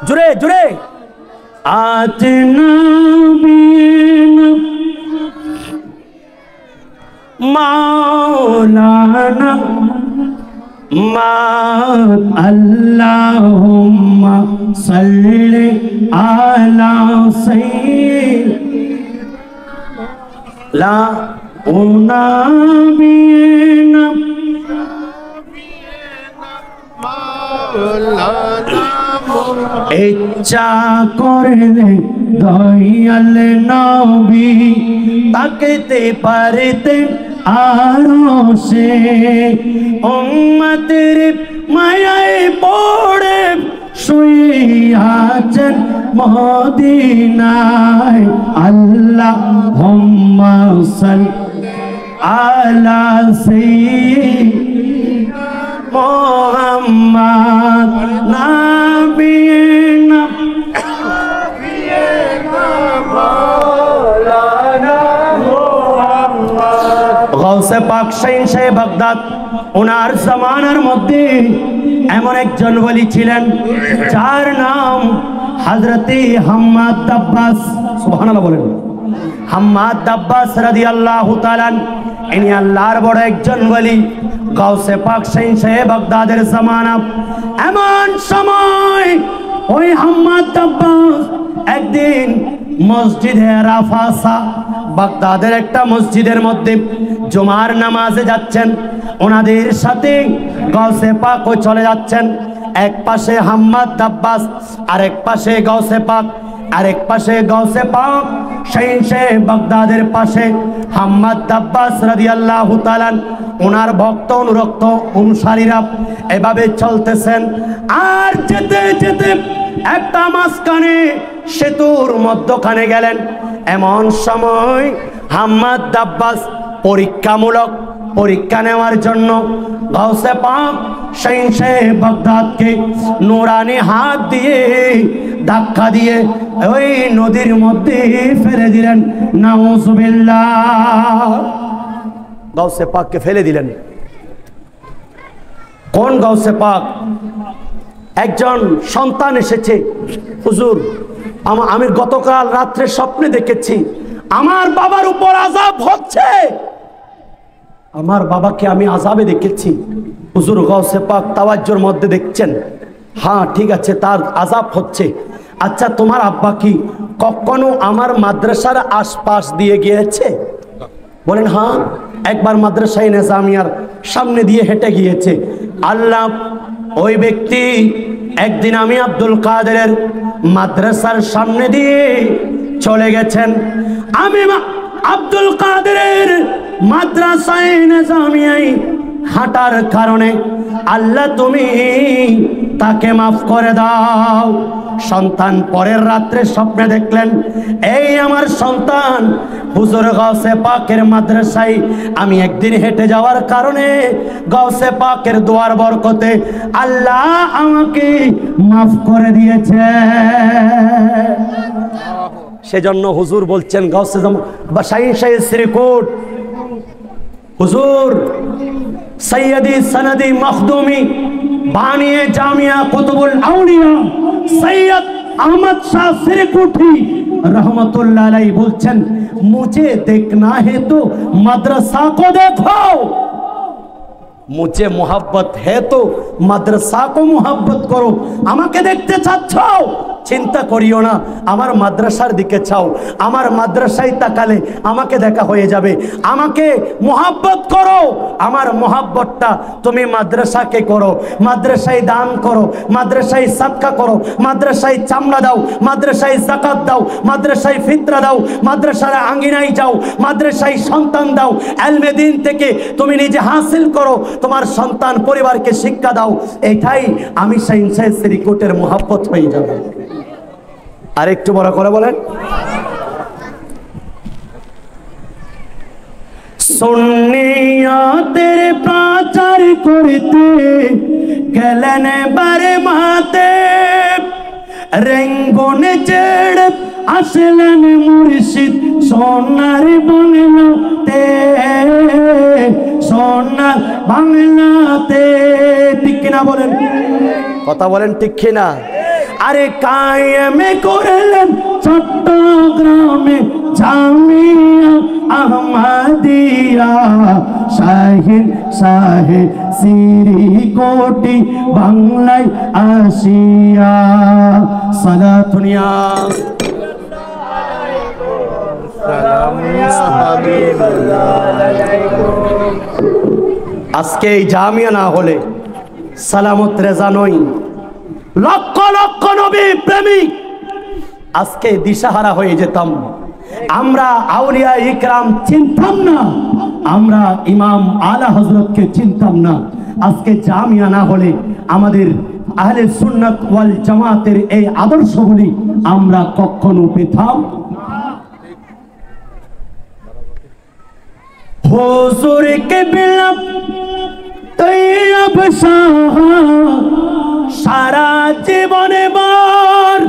জুড়ে জুড়ে, আতিনা বিনা মাওলানা মা, আল্লাহুম্মা সাল্লি আলা সাইয়্যিদিনা উনাবিনা ইচ্ছা করলে দয়াল নবী তাকতে পারতেন আরশে, উম্মতের মায়ায় পড়ে শুয়ে আছেন মদিনায়। আল্লাহুম্মা সাল্লি আলা সাইয়্যিদিনা মুহাম্মদ নাবিয়িনা মাওলানা মুহাম্মদ। গাউসে পাক শাহ বাগদাদ, ওনার জামানার মধ্যে এমন একজন ওলি ছিলেন যার নাম হযরতে হাম্মাদ দাব্বাস। সুবহানাল্লাহ বলেন। হাম্মাদ দাব্বাস রাদিয়াল্লাহু তাআলা, ইনি আল্লাহর বড় একজন ওলি। গাউসে পাক শাহ বাগদাদের জামানা, এমন সময় ওই হাম্মাদ দাব্বাস একদিন মসজিদে রাফাসা, বাগদাদের একটা মসজিদের মধ্যে জুমার নামাজে যাচ্ছেন। ওনাদের সাথে গাউসে পাকও চলে যাচ্ছেন। এক পাশে হাম্মাদ দাব্বাস, আরেক পাশে গাউসে পাক, আরেক পাশে গাউসে পাক শাহ বাগদাদের পাশে হাম্মাদ দাব্বাস রাদিয়াল্লাহু তাআলা, ওনার ভক্ত অনুরক্ত অনুসারীরা এভাবে চলতেছেন। আর যেতে যেতে একটা মাঝখানে সেতুর মধ্যখানে গেলেন। এমন সময় হাম্মাদ দাব্বাস পরীক্ষামূলক পরীক্ষা নেওয়ার জন্য গাউসে পাক শাহ বাগদাদকে নুরানি হাত দিয়ে ধাক্কা দিয়ে ওই নদীর মধ্যে ফেলে দিলেন। নাউজুবিল্লাহ। গাউসে পাককে ফেলে দিলেন। কোন গাউসে পাক? একজন সন্তান এসেছে, হুজুর আমি গতকাল রাত্রে স্বপ্নে দেখেছি আমার বাবার উপর আযাব হচ্ছে, আমার বাবাকে আমি আযাবে দেখেছি। হুজুর গাউসে পাক তাওয়াজ্জুর মধ্যে দেখছেন, হ্যাঁ ঠিক আছে তার আযাব হচ্ছে। আচ্ছা তোমার আব্বা কি কখনো আমার মাদ্রাসার আশপাশ দিয়ে গিয়েছে? বলেন হ্যাঁ, একবার মাদ্রাসায়ে নিজামিয়ার সামনে দিয়ে হেঁটে গিয়েছে। আল্লাহ, ওই ব্যক্তি একদিন আমি আব্দুল কাদেরের মাদ্রাসার সামনে দিয়ে চলে গেছেন। আমি আব্দুল কাদেরের মাদ্রাসায়ে নিজামিয়ায় হাঁটার কারণে আল্লাহ তুমি তাকে মাফ করে দাও। সন্তান পরের রাত্রে স্বপ্নে দেখলেন, এই আমার সন্তান হুজুর গাউসে পাকের মাদ্রাসায় আমি একদিন হেঁটে যাওয়ার কারণে গাউসে পাকের দোয়ার বরকতে আল্লাহ আমাকে মাফ করে দিয়েছে। সেজন্য হুজুর বলছেন গাউসে শাহীন শাহী শ্রীকোট, হুজুর সৈয়দি সনদি মখদুমি বানিয়ে জামিয়া কুতুবুল আউলিয়া সৈয়দ আহমদ শাহ শ্রীকুটি रहमतुल्लाह अलैहि बोलছেন, मुझे देखना है तो मदरसा को देखो, मुझे मोहब्बत है तो मदरसा को मोहब्बत करो। আমাকে দেখতে চাচ্ছ, চিন্তা করিও না, আমার মাদ্রাসার দিকে চাও, আমার মাদ্রাসায় তাকালে আমাকে দেখা হয়ে যাবে। আমাকে মোহাব্বত করো, আমার মোহাব্বতটা তুমি মাদ্রাসাকে করো, মাদ্রাসায় দান করো, মাদ্রাসায় সাদকা করো, মাদ্রাসায় চামড়া দাও, মাদ্রাসায় যাকাত দাও, মাদ্রাসায় ফিতরা দাও, মাদ্রাসার আঙ্গিনায় যাও, মাদ্রাসায় সন্তান দাও, ইলমে দ্বীন থেকে তুমি নিজে হাসিল করো, তোমার সন্তান পরিবারকে শিক্ষা দাও। এটাই আমি শাহীন শাহী শ্রীকোটের মোহাব্বত হয়ে যাবে। আর একটু বড় করে বলেন, সুন্নিয়তের প্রচার করতে গেলেন বারে মাতে, রেঙ্গনে চেড়ে আসলেন মুর্শিদ সোনার বাংলাতে, সোনার বাংলাতে। ঠিক কিনা বলেন, কথা বলেন ঠিক কিনা? আরে কায়েমে করলেন চট্টগ্রামে জামিয়া আহমদিয়া, শাহীন শাহী শ্রীকোটি বাংলায় আসিয়া। সালাতুনিয়া আজকে এই জামিয়া না হলে সালামত রেজা নই, লক্ষ লক্ষ নবী প্রেমিক আজকে দিশাহারা হয়ে যেতাম। আমরা আউলিয়া ইকরাম চিনতাম না, আমরা ইমাম আলা হযরতকে চিনতাম না। আজকে জামিয়া না হলে আমাদের আহলে সুন্নাত ওয়াল জামাতের এই আদর্শগুলি আমরা কখনো পেতাম। হুজুর কে বিলাপ তৈয়ব শাহ সারা জীবনে বার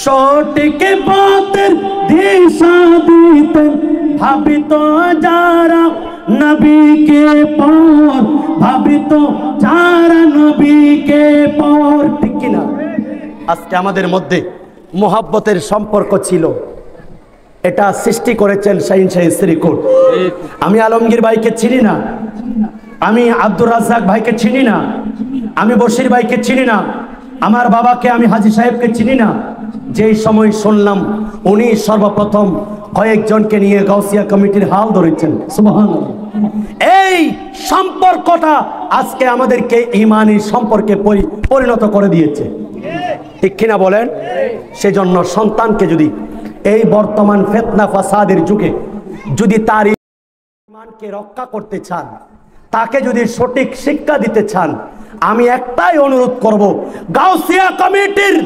সঠিক পথের দিশা দিতেন, ভাবিত যারা নবীকে পর, ভাবিত যারা নবীকে পর। ঠিক কিনা? আজকে আমাদের মধ্যে মোহাব্বতের সম্পর্ক ছিল, এটা সৃষ্টি করেছেন শাহীন শাহী শ্রীকোট। আমি আলমগীর ভাইকে চিনি না, আমি আব্দুর রাজ্জাক ভাইকে চিনি না, আমি বশির ভাইকে চিনি না, আমার বাবাকে আমি হাজী সাহেবকে চিনি না। যেই সময় শুনলাম উনি সর্বপ্রথম কয়েকজনকে নিয়ে গাউসিয়া কমিটির হাল ধরেছেন, সুবহানাল্লাহ। এই সম্পর্কটা আজকে আমাদেরকে ঈমানী সম্পর্কে পরিণত করে দিয়েছে। ঠিক কিনা বলেন? সেজন্য সন্তানকে যদি এই বর্তমান ফিতনা ফাসাদের যুগে যদি তার ঈমানকে রক্ষা করতে চান, তাকে যদি সঠিক শিক্ষা দিতে চান, আমি একটাই অনুরোধ করব, গাউসিয়া কমিটির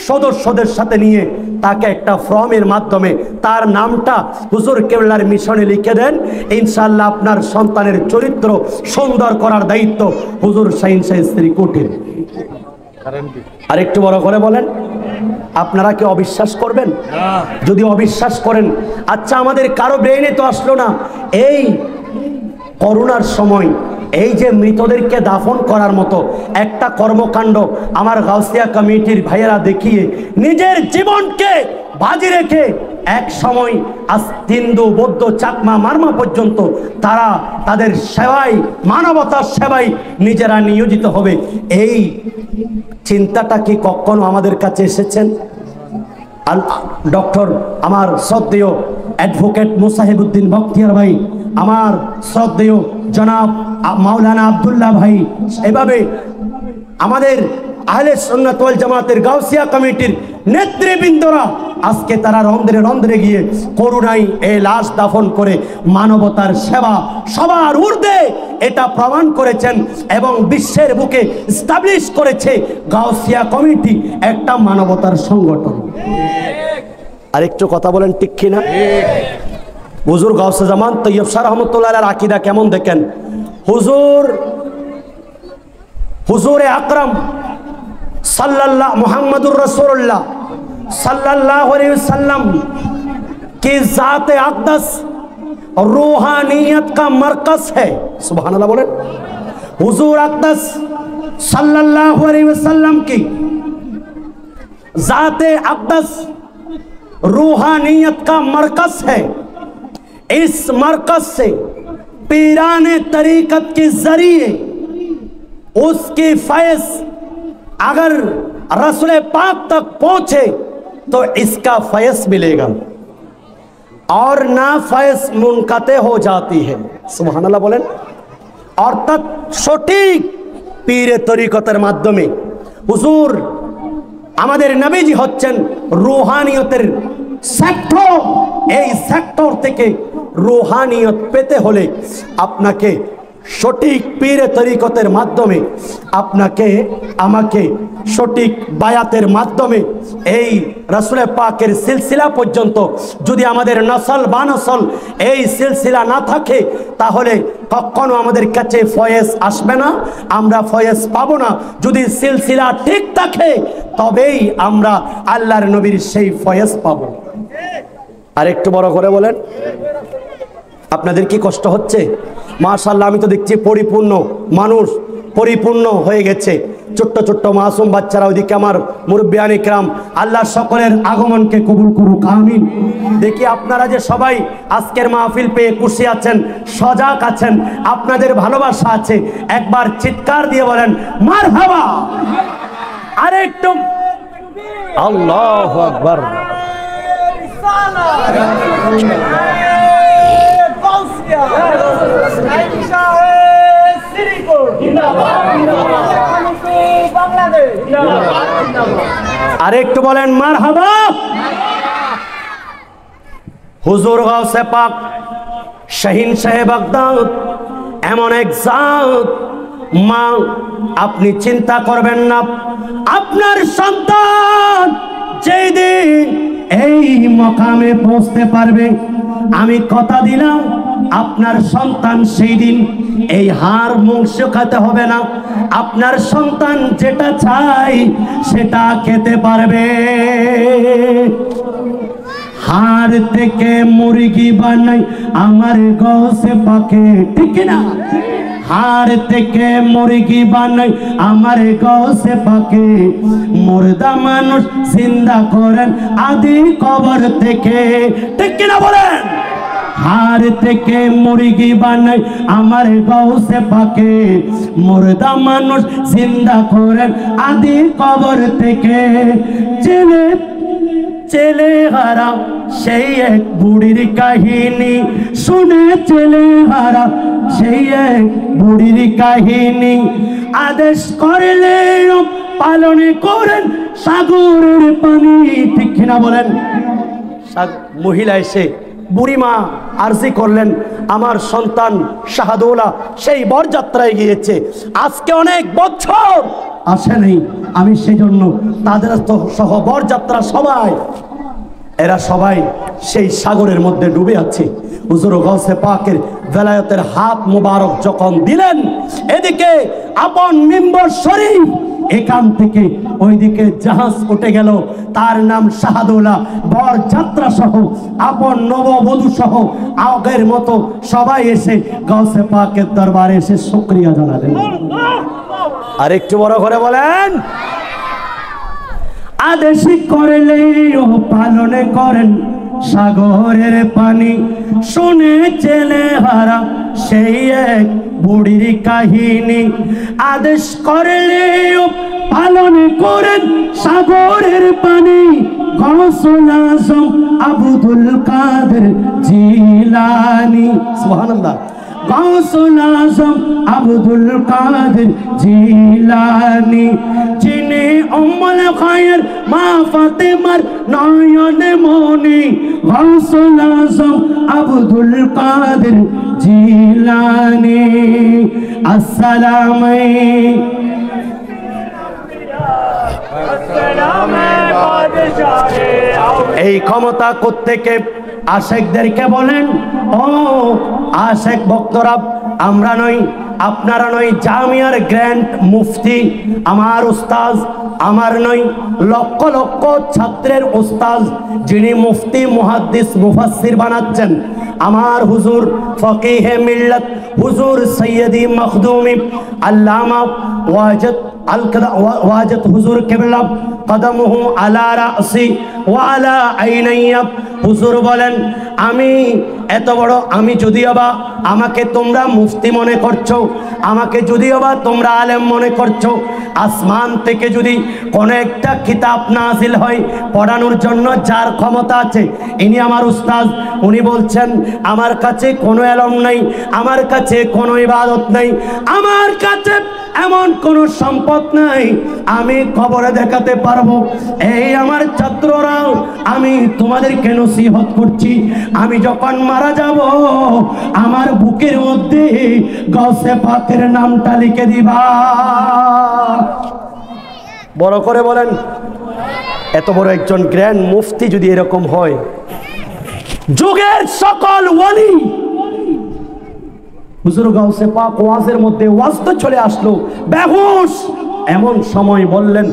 সদস্যদের সাথে নিয়ে তাকে একটা ফর্মের মাধ্যমে তার নামটা হুজুর কেবলার মিশনে লিখে দেন। ইনশাআল্লাহ আপনার সন্তানের চরিত্র সুন্দর করার দায়িত্ব হুজুর শাহীন শাহী শ্রীকোটের। আর একটু বড় করে বলেন, আপনারা কি অবিশ্বাস করবেন? যদি অবিশ্বাস করেন, আচ্ছা আমাদের কারো ব্রেইনে তো আসলো না এই করোনার সময় এই যে মৃতদেরকে দাফন করার মতো একটা কর্মকাণ্ড আমার গাউসিয়া কমিটির ভাইয়েরা দেখিয়ে নিজের জীবনকে বাজি রেখে এক সময় আজ হিন্দু বৌদ্ধ চাকমা মারমা পর্যন্ত তারা তাদের সেবায়, মানবতার সেবায় নিজেরা নিয়োজিত হবে, এই চিন্তাটা কি কখনো আমাদের কাছে এসেছেন? ডক্টর আমার শ্রদ্ধেয় অ্যাডভোকেট মুসাহিবউদ্দিন বখতিয়ার ভাই, আমার শ্রদ্ধেয় জনাব মাওলানা আব্দুল্লাহ ভাই, এভাবে আমাদের আহলে সুন্নাত ওয়াল জামাতের গাউসিয়া কমিটির নেতৃবৃন্দরা আজকে তারা রন্ধ্রে রন্ধ্রে গিয়ে করুণায় এই লাশ দাফন করে মানবতার সেবা সবার ঊর্ধ্বে এটা প্রমাণ করেছেন এবং বিশ্বের বুকে এস্টাবলিশ করেছে গাউসিয়া কমিটি একটা মানবতার সংগঠন। আরেকটু কথা বলেন ঠিক কিনা? হুজুর গাউসে জামান তৈয়ব শাহ রহমতুল্লাহ আলাইহির আকীদা কেমন দেখেন? হুজুরে আকরাম सल्लल्लाहु मुहम्मदुर रसूलुल्लाह सल्लल्लाहु अलैहि वसल्लम की ज़ात अक़दस रूहानियत का मरकज़ है। सुभान अल्लाह बोले। हुजूर अक़दस सल्लल्लाहु अलैहि वसल्लम की ज़ात अक़दस रूहानियत का मरकज़ है। इस मरकज़ से पीराने तरीक़त के ज़रिए उसकी फैज़ अगर रसूल पाक तक पहुंचे तो इसका फैज़ मिलेगा और ना फैज़ मुनक़ते हो जाती है। सुभान अल्लाह बोलें। और तत् सटीक पीरे तरीक़तेर माध्यमे हुजूर आमादेर नबीजी हच्छेन रूहानियतेर सेक्टर। এই সেক্টর থেকে রূহানিয়ত পেতে হলে আপনাকে সঠিক পীরে তরিকতের মাধ্যমে আপনাকে আমাকে সঠিক বায়াতের মাধ্যমে এই রাসূল পাকের সিলসিলা পর্যন্ত যদি আমাদের নসল বানসল এই সিলসিলা না থাকে তাহলে কখনো আমাদের কাছে ফয়েজ আসবে না, আমরা ফয়েজ পাবো না। যদি সিলসিলা ঠিক থাকে তবেই আমরা আল্লাহর নবীর সেই ফয়েজ পাবো। আর একটু বড় করে বলেন, আপনাদের কি কষ্ট হচ্ছে? মাশাআল্লাহ, আমি তো দেখছি পরিপূর্ণ মানুষ, পরিপূর্ণ হয়ে গেছে। ছোট্ট ছোট্ট মাসুম বাচ্চারা, ওইদিকে আমার মুরব্বিয়ান ইকরাম। আল্লাহ সকলের আগমনকে কবুল করুক, আমিন। দেখি আপনারা যে সবাই আজকের মাহফিল পেয়ে খুশি আছেন, সজাগ আছেন, আপনাদের ভালোবাসা আছে, একবার চিৎকার দিয়ে বলেন মারহাবা। আরে একটু আল্লাহু আকবার। আর একটু বলেন মারহাবা। হুজুর গাউসে পাক শাহিন সাহেব বাগদাদ এমন এক জাত, মা আপনি চিন্তা করবেন না, আপনার সন্তান যেই দিন এই মকামে পৌঁছতে পারবে, আমি কথা দিলাম আপনার সন্তান সেই দিন এই হার মাংস খেতে হবে না, আপনার সন্তান যেটা চাই সেটা খেতে পারবে। হাড় থেকে মুরগি বানাই আমার গাউসে পাকে, ঠিক না? হাড় থেকে মুরগি বানাই আমার গাউসে পাকে, মুর্দা মানুষ জিন্দা করেন আদি কবর থেকে, ঠিক না বলেন? হাড় থেকে মুরগি বানাই আমার গাউসে পাকে, মুর্দা মানুষ জিন্দা করেন আদি কবর থেকে। চেলে চেলে হারা সেই এক বুড়ির কাহিনী শুনে, চেলে হারা সেই এক বুড়ির কাহিনী, আদেশ করলে পালনে করেন সাগরের পানি, ঠিক না বলেন? মহিলা এসে বুড়িমা আরজি করলেন, আমার সন্তান শাহাদুল্লাহ সেই বরযাত্রায় গিয়েছে, আজকে অনেক বছর আসে নেই, আমি সেজন্য তাদের সহ বরযাত্রা সবাই এরা সবাই সেই সাগরের মধ্যে ডুবে আছে। হুজুর গাউসে পাকের বেলায়েতের হাত মোবারক যখন দিলেন, এদিকে আপন মিম্বর শরীফ, এখান থেকে ওইদিকে জাহাজ উঠে গেল, তার নাম শাহাদুল্লাহ। বরযাত্রা সহ আপন নববধূ সহ আগের মতো সবাই এসে গাউসে পাকের দরবারে এসে শুকরিয়া জানালেন। আর একটু বড় করে বলেন, আদেশ করলে ও পালনে করেন সাগরের পানি, শুনে চেলে হারা সেই এক বুড়ির কাহিনী, আদেশ করলে ও পালনে করেন সাগরের পানি, গাউসুল আজম আব্দুল কাদের জিলানী। সুবহানাল্লাহ। গাউসুল আজম আব্দুল কাদের জিলানী, যিনি উম্মুল খায়ের মা ফাতেমার নয়নে মনি গাউসুল আজম আব্দুল কাদের জিলানী আসসালামু এই ক্ষমতা কোত্থেকে? আশেকদেরকে বলেন, ও আশেক ভক্তরা, আমরা নই, আপনারা নই, জামিয়ার গ্র্যান্ড মুফতি আমার উস্তাজ, আমার নই, লক্ষ লক্ষ ছাত্রের উস্তাজ, যিনি মুফতি মুহাদ্দিস মুফাসসির বানাচ্ছেন আমার হুজুর ফকিহে মিল্লাত হুজুর সৈয়দি মখদুমি আল্লামা ওয়াজেদ হুজুর কেবলা কদমহু আলা রাসি ওয়া আলা আইনাইয়া। হুজুর বলেন, আমি এত বড়, আমি যদিও বা আমাকে তোমরা মুফতি মনে করছো, আমাকে যদিও বা তোমরা আলেম মনে করছো, আসমান থেকে যদি কোনো একটা কিতাব নাজিল হয় পড়ানোর জন্য যার ক্ষমতা আছে ইনি আমার উস্তাদ। উনি বলছেন আমার কাছে কোনো এলম নাই, আমার কাছে কোনো ইবাদত নাই, আমার কাছে এমন কোনো সম্পদ নাই আমি কবরে দেখাতে পারবো। এই আমার ছাত্ররা, আমি তোমাদেরকে নসিহত করছি, আমি যখন মারা যাব আমার বুকের মধ্যে গাউসে পাকের নামটা লিখে দিবা। বড় করে বলেন, এত বড় একজন গ্র্যান্ড মুফতি যদি এরকম হয়, যুগের সকল ওয়ালি হুজুর গাউসে পাক ওয়াজের মধ্যে ওয়াজ তো চলে আসলো, বেহুশ এমন সময় বললেন,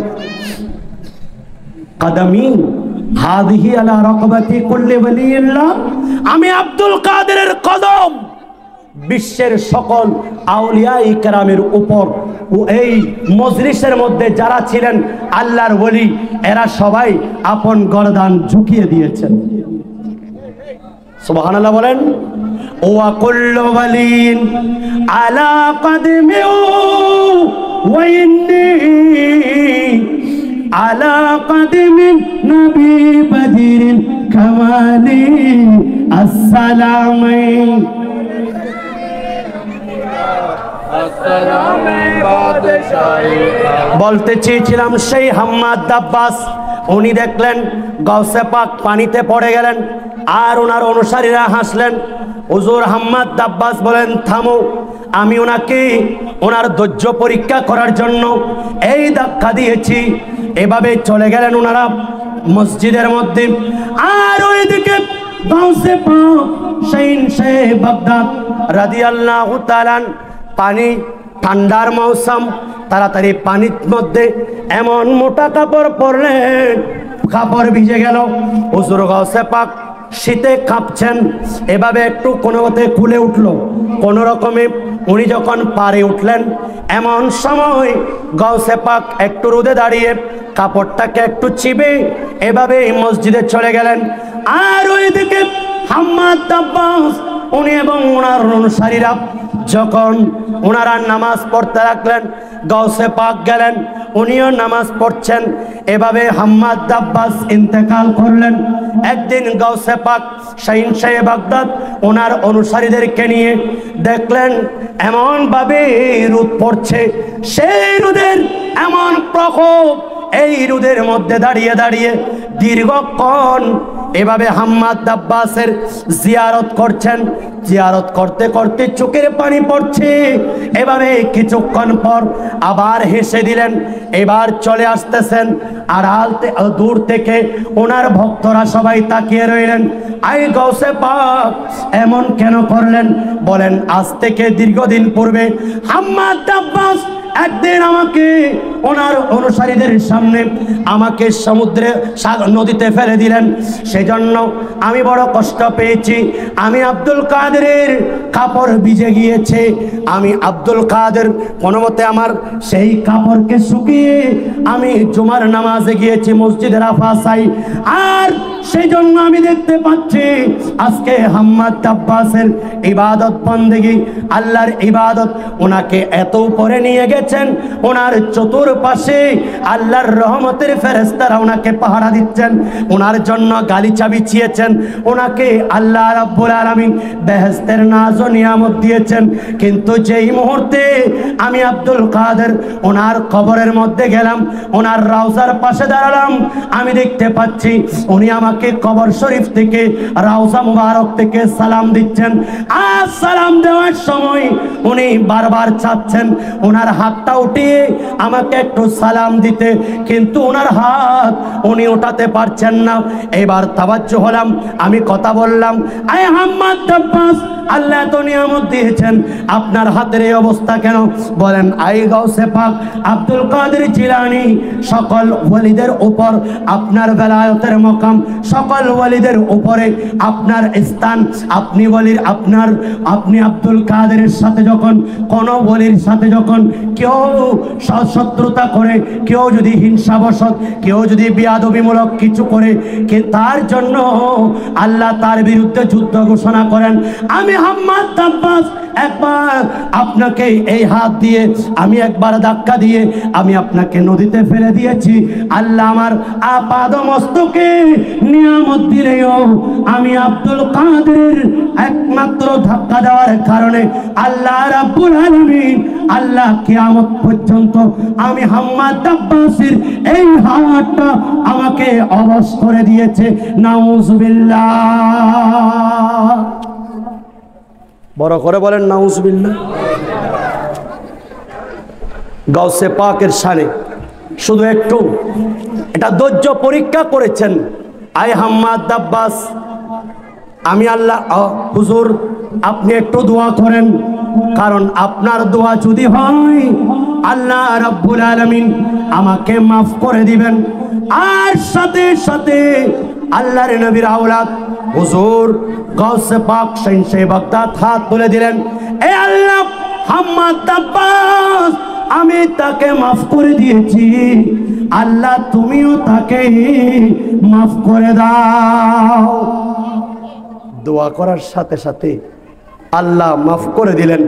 কাদামি হাদিহি আলা রাকবাতি কুল্লি ওয়ালিল্লাহ, আমি আব্দুল কাদেরের কদম বিশ্বের সকল আউলিয়া ইকরামের উপর। ও এই মজলিসের মধ্যে যারা ছিলেন আল্লাহর ওলি, এরা সবাই আপন গর্দান ঝুঁকিয়ে দিয়েছেন। সুবহানাল্লাহ বলেন। ওয়া কুল্লু ওয়ালিন আলা কদমি ওয়া ইন্নী আলা কদমি নবী বদরিন কামালি আসসালামু বলতে চেয়েছিলাম সেই হাম্মাদ আব্বাস, উনি দেখলেন গাউসে পাক পানিতে পড়ে গেলেন, আর ওনার অনুসারীরা হাসলেন। হুজুর হাম্মাদ আব্বাস বলেন, থামো, আমি ওনাকে ওনার ধৈর্য পরীক্ষা করার জন্য এই ধাক্কা দিয়েছি। এভাবে চলে গেলেন ওনারা মসজিদের মধ্যে। আর ওইদিকে গাউসে পাক শাহ বাগদাদ রাদিয়াল্লাহু তাআলা, পানি ঠান্ডার মৌসুম, তাড়াতাড়ি পানির মধ্যে এমন মোটা কাপড় পরলেন, কাপড় ভিজে গেল। হুজুর গাউসে পাক শীতে কাঁপছেন, এভাবে একটু কোনো মতে খুলে উঠলো কোনো রকমে। উনি যখন পারে উঠলেন, এমন সময় গাউসে পাক একটু রোদে দাঁড়িয়ে কাপড়টাকে একটু চিবে এভাবে মসজিদে চলে গেলেন। আর ওইদিকে হাম্মাদ আব্বাস উনি এবং ওনার অনুসারীরা যখন ওনারা নামাজ পড়তে রাখলেন, গাউসে পাক গেলেন, উনিও নামাজ পড়ছেন। এভাবে হাম্মাদ আব্বাস ইন্তেকাল করলেন। একদিন গাউসে পাক শাহ বাগদাদ ওনার অনুসারীদেরকে নিয়ে দেখলেন এমনভাবে রোদ পড়ছে, সেই রোদের এমন প্রকোপ, এই রোদের মধ্যে দাঁড়িয়ে দাঁড়িয়ে দীর্ঘক্ষণ এভাবে হাম্মাদ আব্বাসের জিয়ারত করছেন। জিয়ারত করতে করতে চোখের পানি পড়ছে। এভাবে কিছুক্ষণ পর আবার হেসে দিলেন, এবার চলে আসতেছেন। আর দূর থেকে ওনার ভক্তরা সবাই তাকিয়ে রইলেন, আই গাউসে পাক এমন কেন করলেন? বলেন, আজ থেকে দীর্ঘদিন পূর্বে হাম্মাদ আব্বাস একদিন আমাকে ওনার অনুসারীদের সামনে আমাকে সমুদ্রে নদীতে ফেলে দিলেন, সেজন্য আমি বড় কষ্ট পেয়েছি। আমি আব্দুল কাদেরের কাপড় ভিজে গিয়েছে, আমি আব্দুল কাদের কোনো মতে আমার সেই কাপড়কে শুকিয়ে আমি জুমার নামাজে গিয়েছি মসজিদের আফাসাই। আর সেই জন্য আমি দেখতে পাচ্ছি আজকে হাম্মাদ আব্বাসের ইবাদত বন্দেগী, আল্লাহর ইবাদত ওনাকে এত উপরে নিয়ে গেছেন, ওনার চতুর্পাশে আল্লাহর রহমতের ফেরেশতারা ওনাকে পাহারা দিচ্ছেন, ওনার জন্য গালিচা বিছিয়েছেন, ওনাকে আল্লাহ রাব্বুল আলামিন বেহেশতের নাজ ও নিয়ামত দিয়েছেন। কিন্তু যেই মুহূর্তে আমি আব্দুল কাদের ওনার কবরের মধ্যে গেলাম, ওনার রাউজার পাশে দাঁড়ালাম, আমি দেখতে পাচ্ছি উনি আমাকে কবর শরীফ থেকে, রাউজা মুবারক থেকে সালাম দিচ্ছেন। আর সালাম দেওয়ার সময় উনি বারবার চাচ্ছেন ওনার হাতটা উঠিয়ে আমাকে একটু সালাম দিতে, কিন্তু ওনার হাত উনি ওঠাতে পারছেন না। এবার তাওয়াজ্জু হলাম, আমি কথা বললাম, আয় হাম্মাদ আব্বাস, আল্লাহ তো নিয়ামত দিয়েছেন, আপনার হাতের এই অবস্থা কেন? বলেন, আই গাউসে পাক আব্দুল কাদের জিলানী, সকল ওয়ালিদের উপর আপনার বেলায়েতের মাকাম, সকল ওয়ালিদের উপরে আপনার স্থান। আপনি ওয়ালির আপনি আব্দুল কাদেরের সাথে যখন কোন ওয়ালির সাথে যখন কেউ শত্রুতা করে, কেউ যদি হিংসাবশত, কেউ যদি বেয়াদবিমূলক কিছু করে, তার জন্য আল্লাহ তার বিরুদ্ধে যুদ্ধ ঘোষণা করেন। আমি হাম্মাদ আব্বাস একবার আপনাকে এই হাত দিয়ে আমি একবার ধাক্কা দিয়ে আমি আপনাকে নদীতে ফেলে দিয়েছি। আল্লাহ আমার আপাদ মস্তকে নিয়ামত দিলেও আমি আব্দুল কাদের একমাত্র ধাক্কা দেওয়ার কারণে আল্লাহ রাব্বুল আলামিন আল্লাহ কিয়ামত পর্যন্ত আমি হাম্মাদ আব্বাসের এই হাতটা আমাকে অবশ করে দিয়েছে। নাউজুবিল্লাহ, বড় করে বলেন নাউজুবিল্লাহ। গাউসে পাকের শানে শুধু একটু এটা ধৈর্য পরীক্ষা করেছেন। আই হাম্মাদ আব্বাস, আমি আল্লাহ হুজুর আপনি একটু দোয়া করেন, কারণ আপনার দোয়া যদি হয় আল্লাহ রাব্বুল আলামিন আমাকে মাফ করে দিবেন। আর সাথে সাথে আল্লাহর নবীর আওলাদ হুজুর গাউসে পাক শাইখে বাগদাদ হাত তুলে দিলেন, এ আল্লাহ হাম্মাদ আব্বাস আমি তাকে মাফ করে দিয়েছি, আল্লাহ তুমিও তাকে মাফ করে দাও। দোয়া করার সাথে সাথে আল্লাহ মাফ করে দিলেন।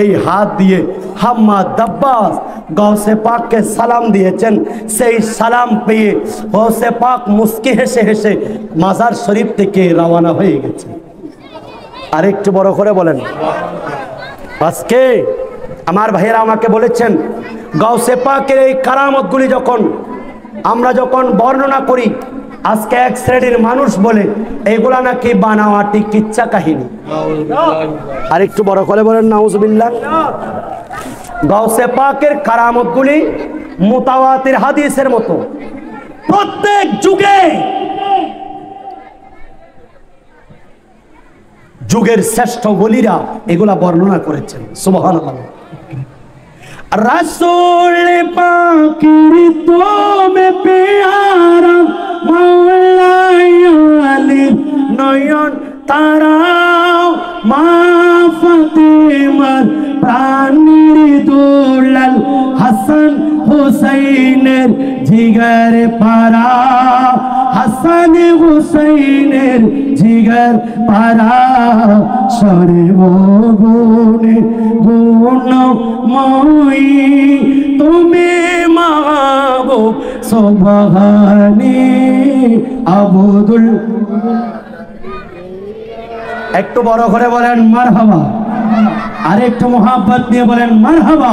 এই হাত দিয়ে হাম্মাদ আব্বাস গাউসে পাককে সালাম দিয়েছেন। সেই সালাম পেয়ে গাউসে পাক মুস্কি হেসে হেসে মাজার শরীফ থেকে রওনা হয়ে গেছে। আরেকটু বড় করে বলেন। আজকে আমার ভাইয়েরা আমাকে বলেছেন গাউসে পাকের এই কারামতগুলি আমরা যখন বর্ণনা করি, আজকে এক শ্রেণীর মানুষ বলে এগুলা নাকি বানাওয়াটি কিচ্ছা কাহিনী। আর একটু বড় করে বলেন নাউজুবিল্লাহ। গাউসে পাকের কারামতগুলি মুতাওয়াতির হাদিসের মতো প্রত্যেক যুগের শ্রেষ্ঠ ওলিরা এগুলা বর্ণনা করেছেন। সুবহানাল্লাহ। রাসূল পাকের তুমি প্যারা মাওলা আলী নয়ন তারাও, মা ফাতেমার প্রাণের দুলাল হাসান হুসাইনের জিগার পারা, হাসান হুসাইনের জিগার পারা, সর্বগুণে গুণময়ী তুমি মাহবুব সুবহানী আবুদুল। একটু বড় করে বলেন মারহাবা, আর একটু মোহাব্বত নিয়ে বলেন মারহাবা।